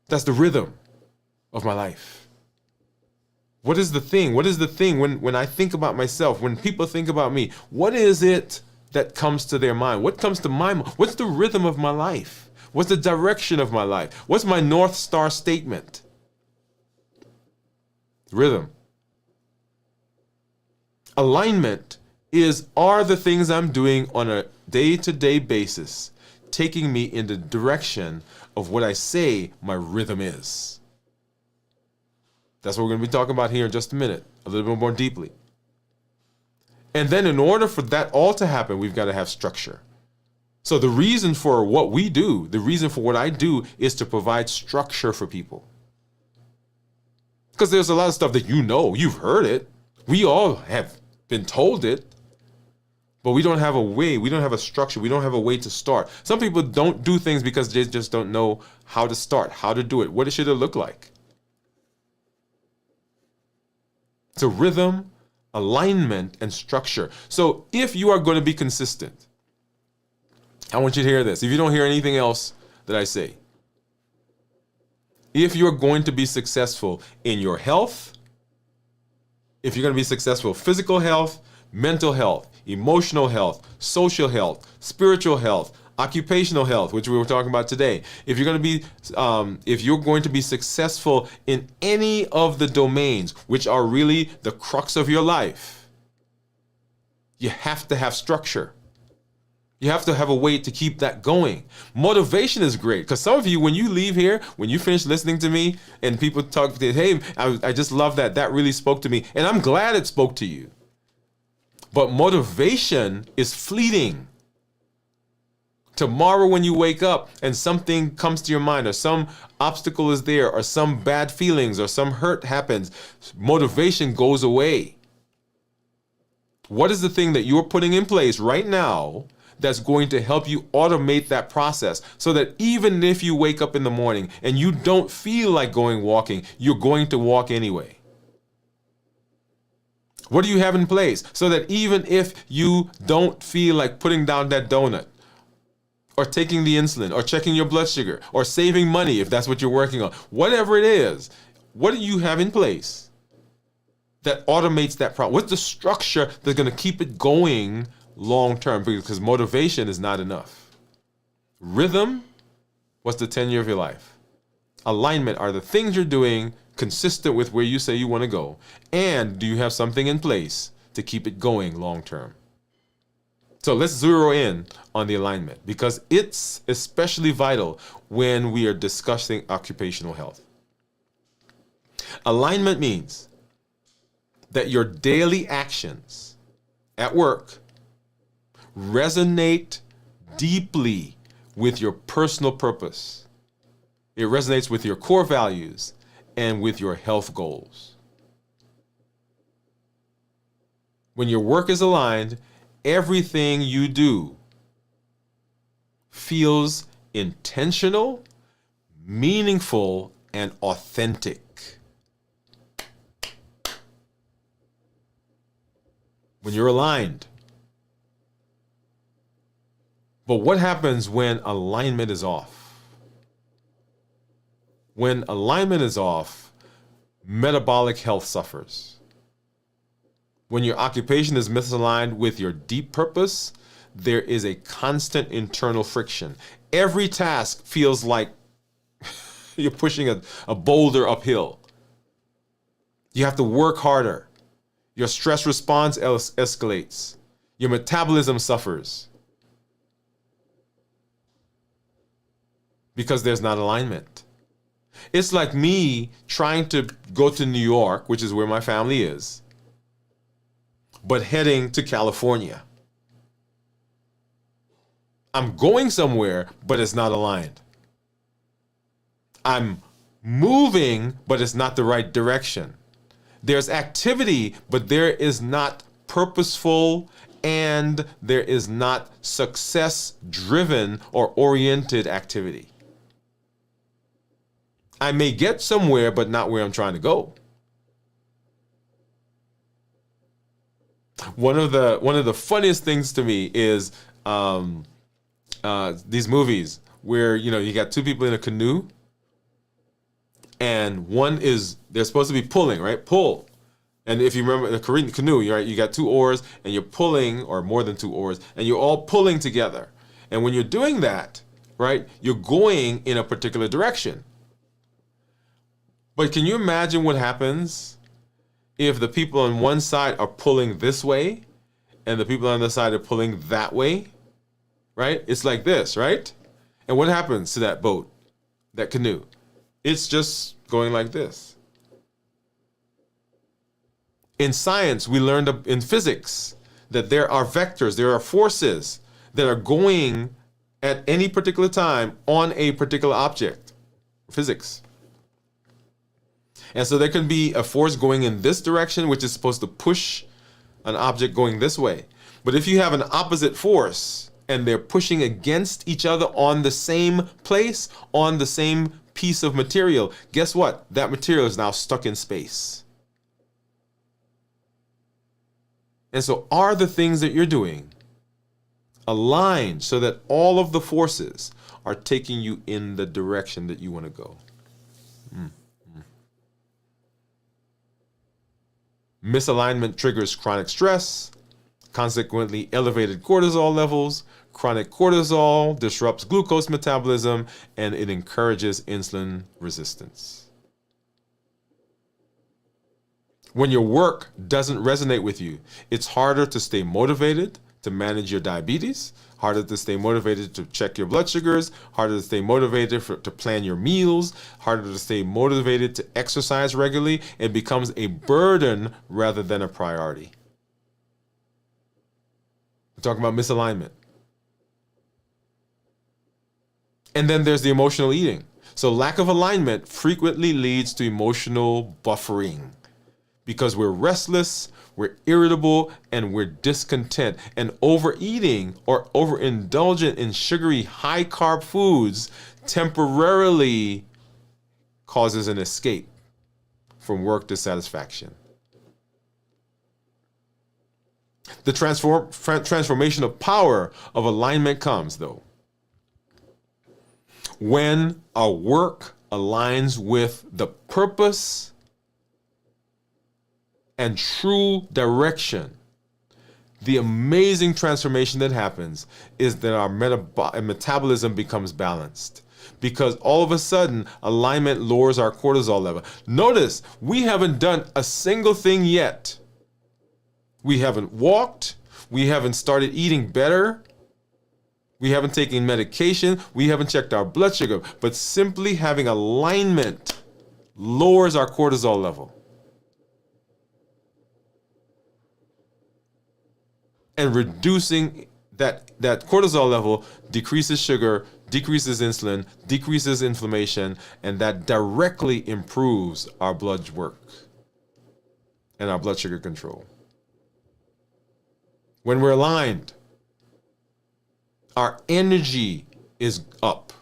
That's the rhythm of my life. What is the thing? What is the thing when I think about myself, when people think about me, what is it that comes to their mind? What comes to my mind? What's the rhythm of my life? What's the direction of my life? What's my North Star statement? Rhythm. Alignment are the things I'm doing on a day-to-day basis taking me in the direction of what I say my rhythm is? That's what we're going to be talking about here in just a minute, a little bit more deeply. And then in order for that all to happen, we've got to have structure. So the reason for what we do, the reason for what I do, is to provide structure for people. Because there's a lot of stuff that you've heard it. We all have been told it. But we don't have a way, we don't have a structure, we don't have a way to start. Some people don't do things because they just don't know how to start, how to do it. What should it look like? So rhythm, alignment, and structure. So if you are going to be consistent, I want you to hear this. If you don't hear anything else that I say, if you're going to be successful in your health, if you're going to be successful physical health, mental health, emotional health, social health, spiritual health, occupational health, which we were talking about today. If you're going to be successful in any of the domains, which are really the crux of your life, you have to have structure. You have to have a way to keep that going. Motivation is great, because some of you, when you leave here, when you finish listening to me and people talk, hey, I just love that. That really spoke to me. And I'm glad it spoke to you. But motivation is fleeting. Tomorrow when you wake up and something comes to your mind, or some obstacle is there, or some bad feelings, or some hurt happens, motivation goes away. What is the thing that you're putting in place right now that's going to help you automate that process so that even if you wake up in the morning and you don't feel like going walking, you're going to walk anyway. What do you have in place so that even if you don't feel like putting down that donut or taking the insulin or checking your blood sugar or saving money if that's what you're working on, whatever it is, what do you have in place that automates that problem? What's the structure that's going to keep it going long term? Because motivation is not enough. Rhythm, what's the tenure of your life? Alignment are the things you're doing consistent with where you say you want to go, and do you have something in place to keep it going long term? So let's zero in on the alignment because it's especially vital when we are discussing occupational health. Alignment means that your daily actions at work resonate deeply with your personal purpose. It resonates with your core values and with your health goals. When your work is aligned, everything you do feels intentional, meaningful, and authentic. When you're aligned. But what happens when alignment is off? When alignment is off, metabolic health suffers. When your occupation is misaligned with your deep purpose, there is a constant internal friction. Every task feels like you're pushing a boulder uphill. You have to work harder. Your stress response escalates. Your metabolism suffers because there's not alignment. It's like me trying to go to New York, which is where my family is, but heading to California. I'm going somewhere, but it's not aligned. I'm moving, but it's not the right direction. There's activity, but there is not purposeful and there is not success-driven or oriented activity. I may get somewhere, but not where I'm trying to go. One of the funniest things to me is these movies where you got two people in a canoe, and they're supposed to be pulling, right? Pull. And if you remember the Korean canoe, right, you got two oars and you're pulling, or more than two oars, and you're all pulling together. And when you're doing that, right, you're going in a particular direction. But can you imagine what happens if the people on one side are pulling this way and the people on the other side are pulling that way, right? It's like this, right? And what happens to that boat, that canoe? It's just going like this. In science, we learned in physics that there are vectors, there are forces that are going at any particular time on a particular object. Physics. And so there can be a force going in this direction, which is supposed to push an object going this way. But if you have an opposite force and they're pushing against each other on the same place, on the same piece of material, guess what? That material is now stuck in space. And so are the things that you're doing aligned so that all of the forces are taking you in the direction that you want to go? Misalignment triggers chronic stress, consequently elevated cortisol levels. Chronic cortisol disrupts glucose metabolism, and it encourages insulin resistance. When your work doesn't resonate with you, it's harder to stay motivated to manage your diabetes, harder to stay motivated to check your blood sugars, harder to stay motivated to plan your meals, harder to stay motivated to exercise regularly. It becomes a burden rather than a priority. We're talking about misalignment. And then there's the emotional eating. So lack of alignment frequently leads to emotional buffering. because we're restless, we're irritable, and we're discontent. And overeating or overindulgent in sugary, high carb foods temporarily causes an escape from work dissatisfaction. The transformational power of alignment comes, though, when our work aligns with the purpose and true direction. The amazing transformation that happens is that our metabolism becomes balanced, because all of a sudden alignment lowers our cortisol level. Notice we haven't done a single thing yet. We haven't walked. We haven't started eating better. We haven't taken medication. We haven't checked our blood sugar. But simply having alignment lowers our cortisol level. And reducing that cortisol level decreases sugar, decreases insulin, decreases inflammation, and that directly improves our blood work and our blood sugar control. When we're aligned, our energy is up,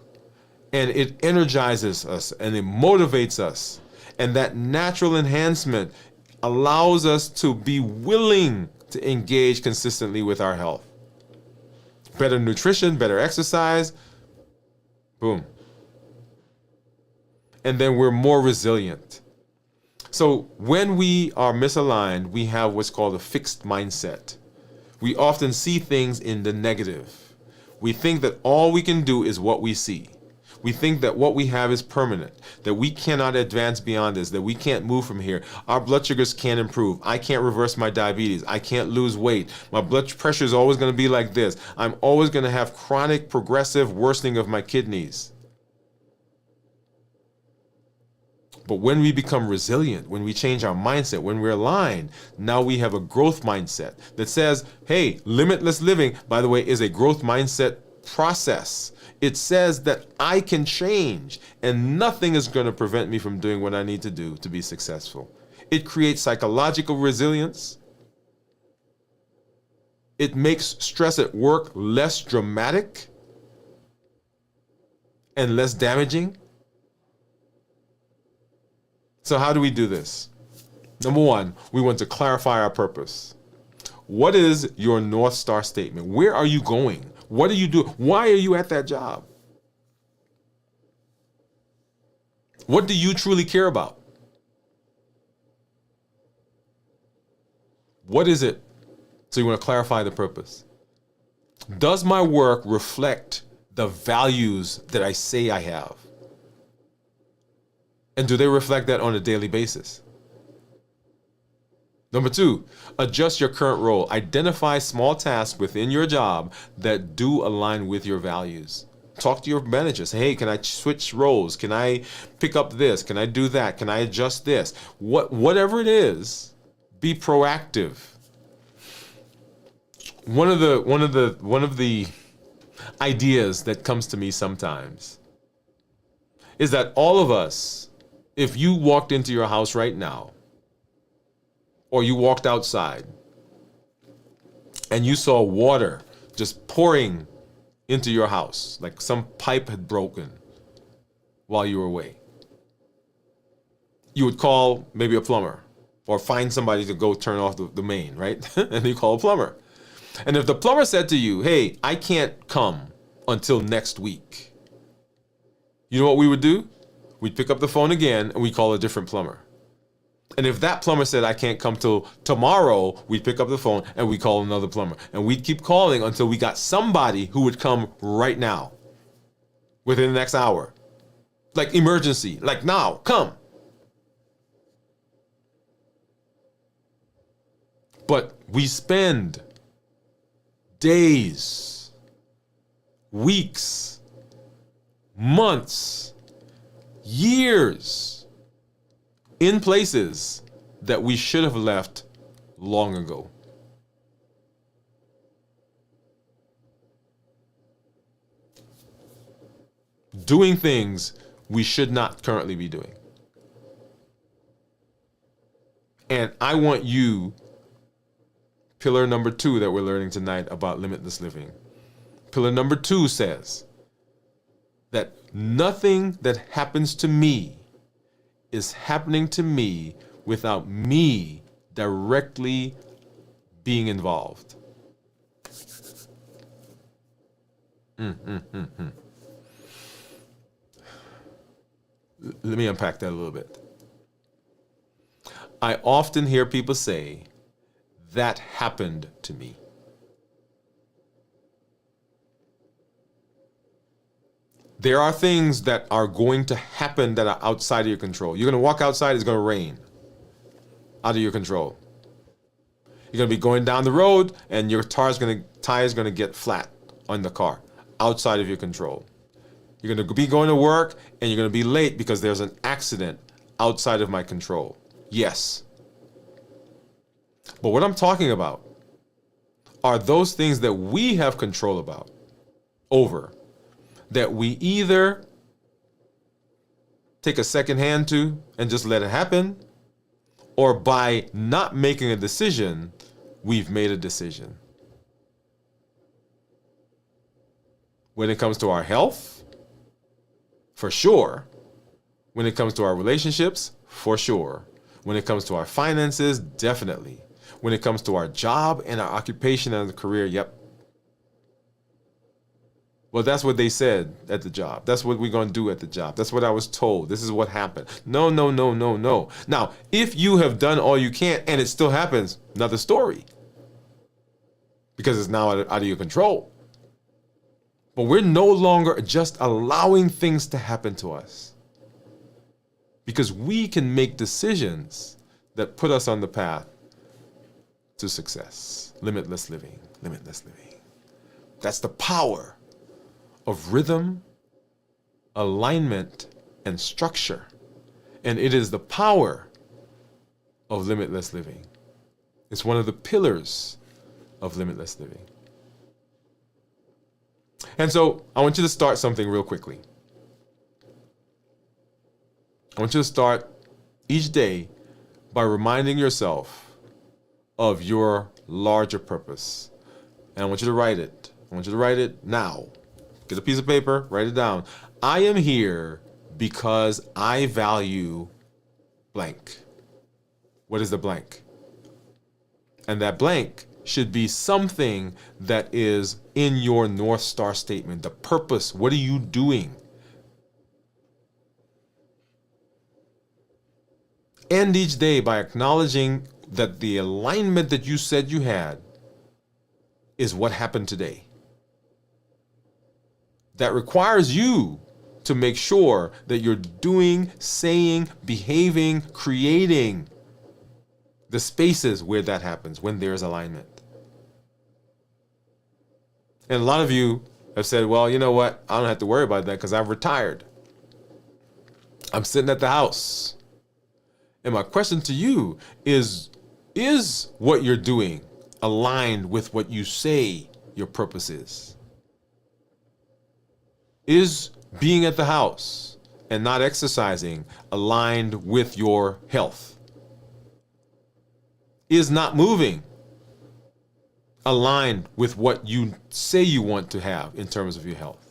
and it energizes us and it motivates us. And that natural enhancement allows us to be willing to engage consistently with our health. Better nutrition, better exercise, boom. And then we're more resilient. So when we are misaligned, we have what's called a fixed mindset. We often see things in the negative. We think that all we can do is what we see. We think that what we have is permanent, that we cannot advance beyond this, that we can't move from here. Our blood sugars can't improve. I can't reverse my diabetes. I can't lose weight. My blood pressure is always going to be like this. I'm always going to have chronic progressive worsening of my kidneys. But when we become resilient, when we change our mindset, when we're aligned, now we have a growth mindset that says, hey, limitless living, by the way, is a growth mindset process. It says that I can change and nothing is going to prevent me from doing what I need to do to be successful. It creates psychological resilience. It makes stress at work less dramatic and less damaging. So how do we do this? Number one, we want to clarify our purpose. What is your North Star statement? Where are you going? What do you do? Why are you at that job? What do you truly care about? What is it? So you want to clarify the purpose. Does my work reflect the values that I say I have? And do they reflect that on a daily basis? Number two, adjust your current role. Identify small tasks within your job that do align with your values. Talk to your manager. Say, hey, can I switch roles? Can I pick up this? Can I do that? Can I adjust this? Whatever it is, be proactive. One of the ideas that comes to me sometimes is that all of us, if you walked into your house right now, or you walked outside and you saw water just pouring into your house, like some pipe had broken while you were away, you would call maybe a plumber or find somebody to go turn off the main, right? And you call a plumber. And if the plumber said to you, hey, I can't come until next week, you know what we would do? We'd pick up the phone again and we'd call a different plumber. And if that plumber said, I can't come till tomorrow, we'd pick up the phone and we'd call another plumber. And we'd keep calling until we got somebody who would come right now, within the next hour. Like emergency, like now, come. But we spend days, weeks, months, years in places that we should have left long ago. Doing things we should not currently be doing. And I want you, pillar number 2 that we're learning tonight about limitless living. Pillar number 2 says that nothing that happens to me is happening to me without me directly being involved. Let me unpack that a little bit. I often hear people say, that happened to me. There are things that are going to happen that are outside of your control. You're going to walk outside, it's going to rain. Out of your control. You're going to be going down the road and your tire is going to get flat on the car. Outside of your control. You're going to be going to work and you're going to be late because there's an accident outside of my control. Yes. But what I'm talking about are those things that we have control over, that we either take a second hand to and just let it happen, or by not making a decision, we've made a decision. When it comes to our health, for sure. When it comes to our relationships, for sure. When it comes to our finances, definitely. When it comes to our job and our occupation and the career, yep. Well, that's what they said at the job. That's what we're going to do at the job. That's what I was told. This is what happened. No. Now, if you have done all you can and it still happens, another story. Because it's now out of your control. But we're no longer just allowing things to happen to us. Because we can make decisions that put us on the path to success. Limitless living. Limitless living. That's the power of rhythm, alignment, and structure. And it is the power of limitless living. It's one of the pillars of limitless living. And so I want you to start something real quickly. I want you to start each day by reminding yourself of your larger purpose. And I want you to write it. I want you to write it now. Get a piece of paper, write it down. I am here because I value blank. What is the blank? And that blank should be something that is in your North Star statement. The purpose. What are you doing? End each day by acknowledging that the alignment that you said you had is what happened today. That requires you to make sure that you're doing, saying, behaving, creating the spaces where that happens, when there's alignment. And a lot of you have said, well, you know what? I don't have to worry about that because I've retired. I'm sitting at the house. And my question to you is what you're doing aligned with what you say your purpose is? Is being at the house and not exercising aligned with your health? Is not moving aligned with what you say you want to have in terms of your health?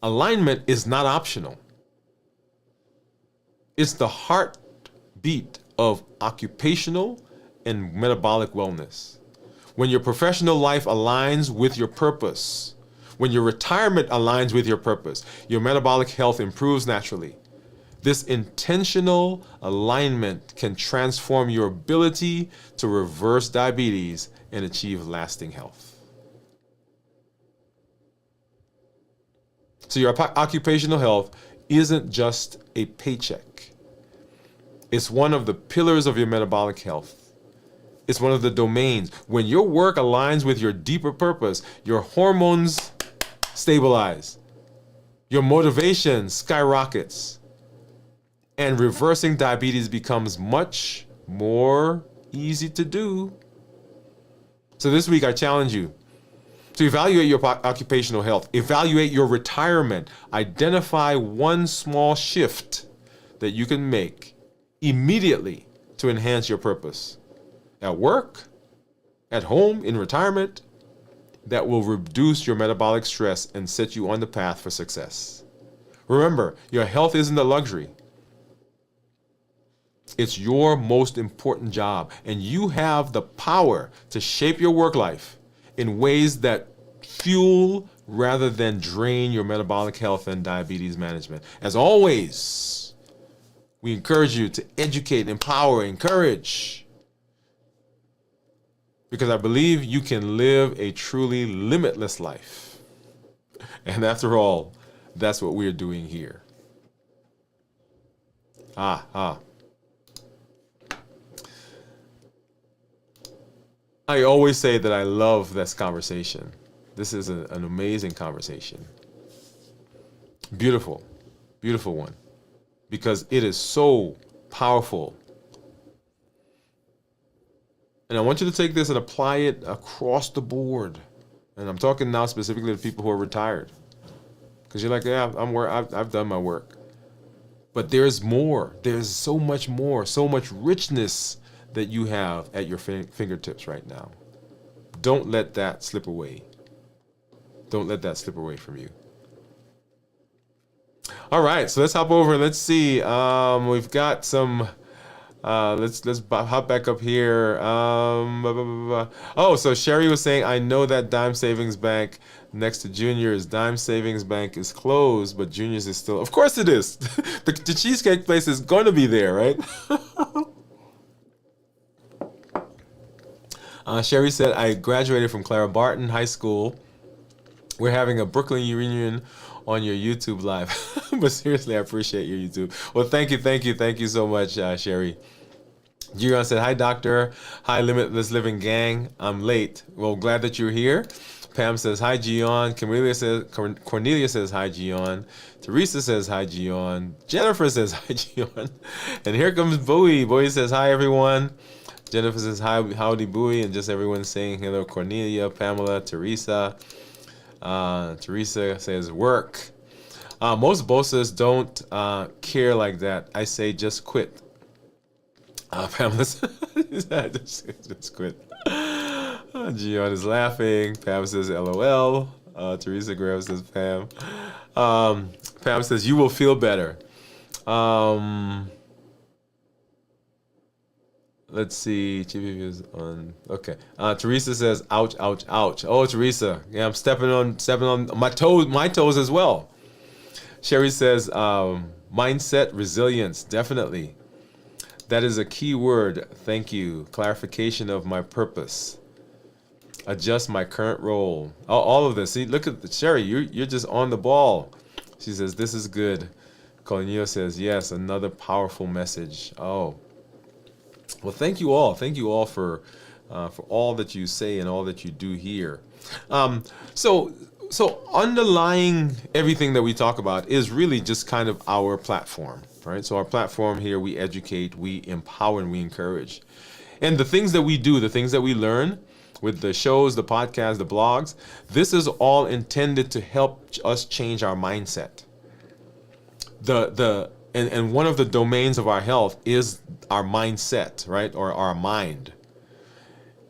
Alignment is not optional. It's the heartbeat of occupational and metabolic wellness. When your professional life aligns with your purpose, when your retirement aligns with your purpose, your metabolic health improves naturally. This intentional alignment can transform your ability to reverse diabetes and achieve lasting health. So your occupational health isn't just a paycheck. It's one of the pillars of your metabolic health. It's one of the domains. When your work aligns with your deeper purpose, your hormones stabilize. Your motivation skyrockets. And reversing diabetes becomes much more easy to do. So this week I challenge you So evaluate your occupational health. Evaluate your retirement. Identify one small shift that you can make immediately to enhance your purpose. At work, at home, in retirement, that will reduce your metabolic stress and set you on the path for success. Remember, your health isn't a luxury. It's your most important job, and you have the power to shape your work life in ways that fuel rather than drain your metabolic health and diabetes management. As always, we encourage you to educate, empower, encourage, because I believe you can live a truly limitless life. And after all, that's what we're doing here. I always say that I love this conversation. This is an amazing conversation. Beautiful, beautiful one. Because it is so powerful. And I want you to take this and apply it across the board. And I'm talking now specifically to people who are retired. Because you're like, yeah, I've done my work. But there's more. There's so much more, so much richness that you have at your fingertips right now. Don't let that slip away. Don't let that slip away from you. All right, so let's hop over. Let's see. We've got some. Let's hop back up here. Oh, so Sherry was saying, I know that Dime Savings Bank next to Junior's. Dime Savings Bank is closed, but Junior's is still. Of course it is. The cheesecake place is going to be there, right? Sherry said, I graduated from Clara Barton High School. We're having a Brooklyn reunion on your YouTube live. But seriously, I appreciate your YouTube. Well, thank you so much, Sherry. Giron said, hi, doctor. Hi, Limitless Living gang. I'm late. Well, glad that you're here. Pam says, hi, Gion. Cornelia says, hi, Gion. Teresa says, hi, Gion. Jennifer says, hi, Gion. And here comes Bowie. Bowie says, hi, everyone. Jennifer says, hi, howdy, Bowie. And just everyone saying hello. Cornelia, Pamela, Teresa. Teresa says, work. Most bosses don't care like that. I say, just quit. Pamela says, just quit. Gion is laughing. Pam says, LOL. Teresa Graham says, Pam. Pam says, you will feel better. Let's see. GPV is on. Okay. Teresa says, ouch, ouch, ouch. Oh, Teresa. Yeah, I'm stepping on my toes as well. Sherry says, mindset, resilience, definitely. That is a key word. Thank you. Clarification of my purpose. Adjust my current role. All of this. See, look at Sherry. You're just on the ball. She says, this is good. Colinio says, yes, another powerful message. Oh. Well, thank you all. Thank you all for all that you say and all that you do here. So underlying everything that we talk about is really just kind of our platform, right? So our platform here, we educate, we empower, and we encourage. And the things that we do, the things that we learn with the shows, the podcasts, the blogs, this is all intended to help us change our mindset. And one of the domains of our health is our mindset, right? Or our mind.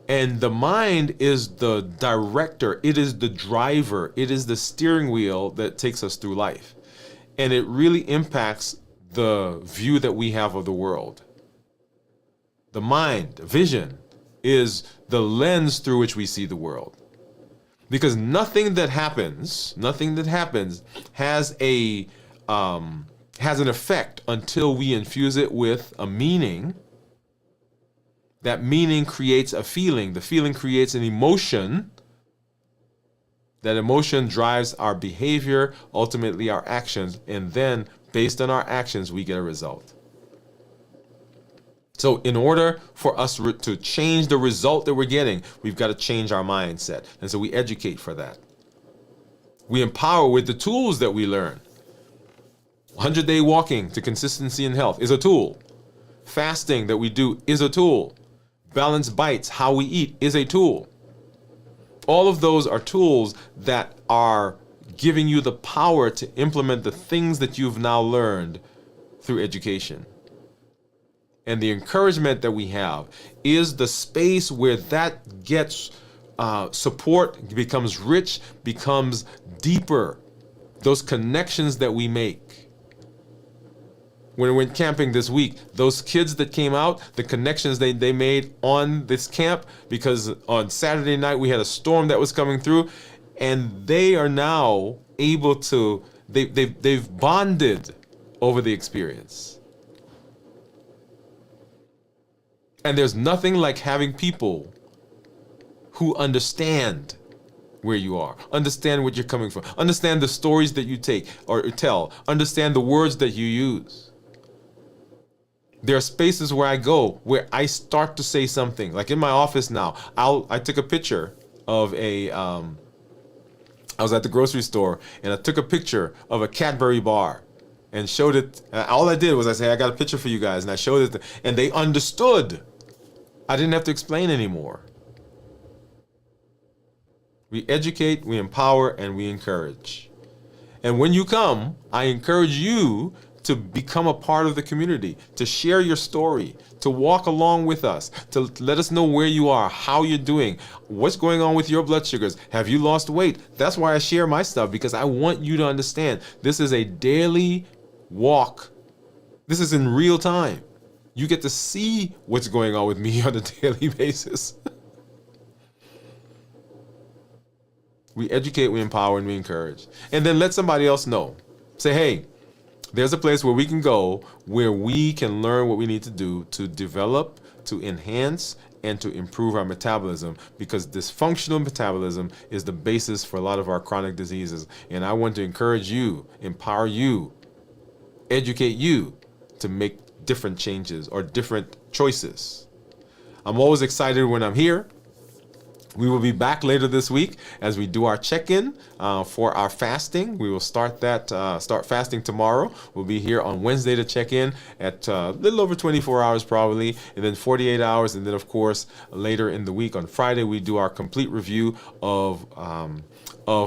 And the mind is the director. It is the driver. It is the steering wheel that takes us through life. And it really impacts the view that we have of the world. The mind, vision, is the lens through which we see the world. Because nothing that happens has an effect until we infuse it with a meaning. That meaning creates a feeling. The feeling creates an emotion. That emotion drives our behavior, ultimately our actions, and then based on our actions, we get a result. So in order for us to change the result that we're getting, we've got to change our mindset. And so we educate for that. We empower with the tools that we learn. 100-day walking to consistency and health is a tool. Fasting that we do is a tool. Balanced bites, how we eat, is a tool. All of those are tools that are giving you the power to implement the things that you've now learned through education. And the encouragement that we have is the space where that gets support, becomes rich, becomes deeper. Those connections that we make. When we went camping this week, those kids that came out, the connections they made on this camp, because on Saturday night we had a storm that was coming through, and they are now able to, they've bonded over the experience. And there's nothing like having people who understand where you are, understand what you're coming from, understand the stories that you take or tell, understand the words that you use. There are spaces where I go where I start to say something. Like in my office now, I took a picture of I was at the grocery store and I took a picture of a Cadbury bar and showed it. All I did was I said, I got a picture for you guys, and I showed it, and they understood. I didn't have to explain anymore. We educate, we empower, and we encourage. And when you come, I encourage you to become a part of the community, to share your story, to walk along with us, to let us know where you are, how you're doing, what's going on with your blood sugars. Have you lost weight? That's why I share my stuff, because I want you to understand this is a daily walk. This is in real time. You get to see what's going on with me on a daily basis. We educate, we empower, and we encourage. And then let somebody else know. Say, hey, there's a place where we can go where we can learn what we need to do to develop, to enhance, and to improve our metabolism, because dysfunctional metabolism is the basis for a lot of our chronic diseases. And I want to encourage you, empower you, educate you to make different changes or different choices. I'm always excited when I'm here. We will be back later this week as we do our check-in for our fasting. We will start fasting tomorrow. We'll be here on Wednesday to check in at a little over 24 hours probably, and then 48 hours. And then, of course, later in the week on Friday, we do our complete review of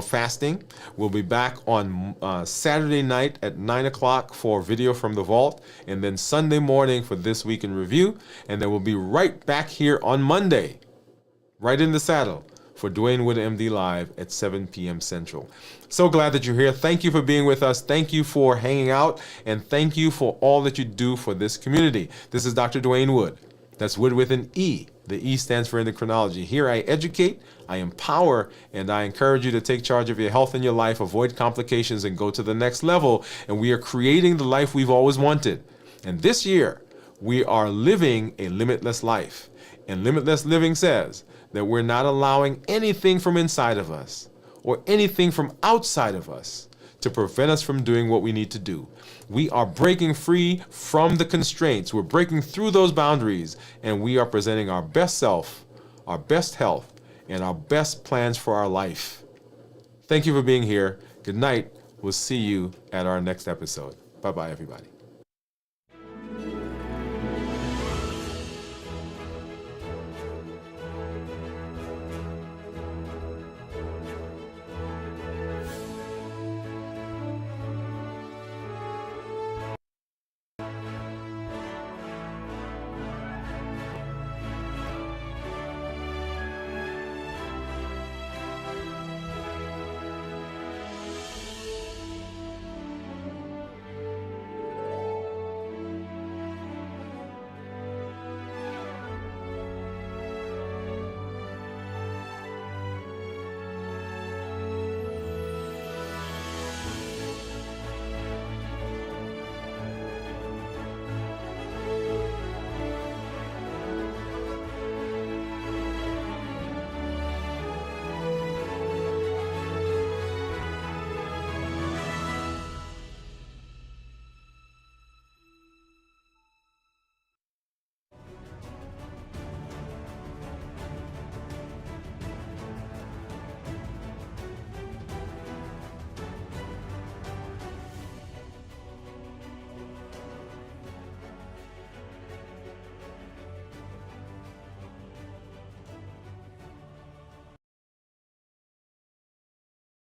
fasting. We'll be back on Saturday night at 9 o'clock for Video from the Vault, and then Sunday morning for This Week in Review. And then we'll be right back here on Monday, right in the saddle, for Dwain Woode MD Live at 7 p.m. Central. So glad that you're here. Thank you for being with us. Thank you for hanging out. And thank you for all that you do for this community. This is Dr. Dwain Woode. That's Woode with an E. The E stands for endocrinology. Here I educate, I empower, and I encourage you to take charge of your health and your life, avoid complications, and go to the next level. And we are creating the life we've always wanted. And this year, we are living a limitless life. And limitless living says that we're not allowing anything from inside of us or anything from outside of us to prevent us from doing what we need to do. We are breaking free from the constraints. We're breaking through those boundaries, and we are presenting our best self, our best health, and our best plans for our life. Thank you for being here. Good night. We'll see you at our next episode. Bye-bye, everybody.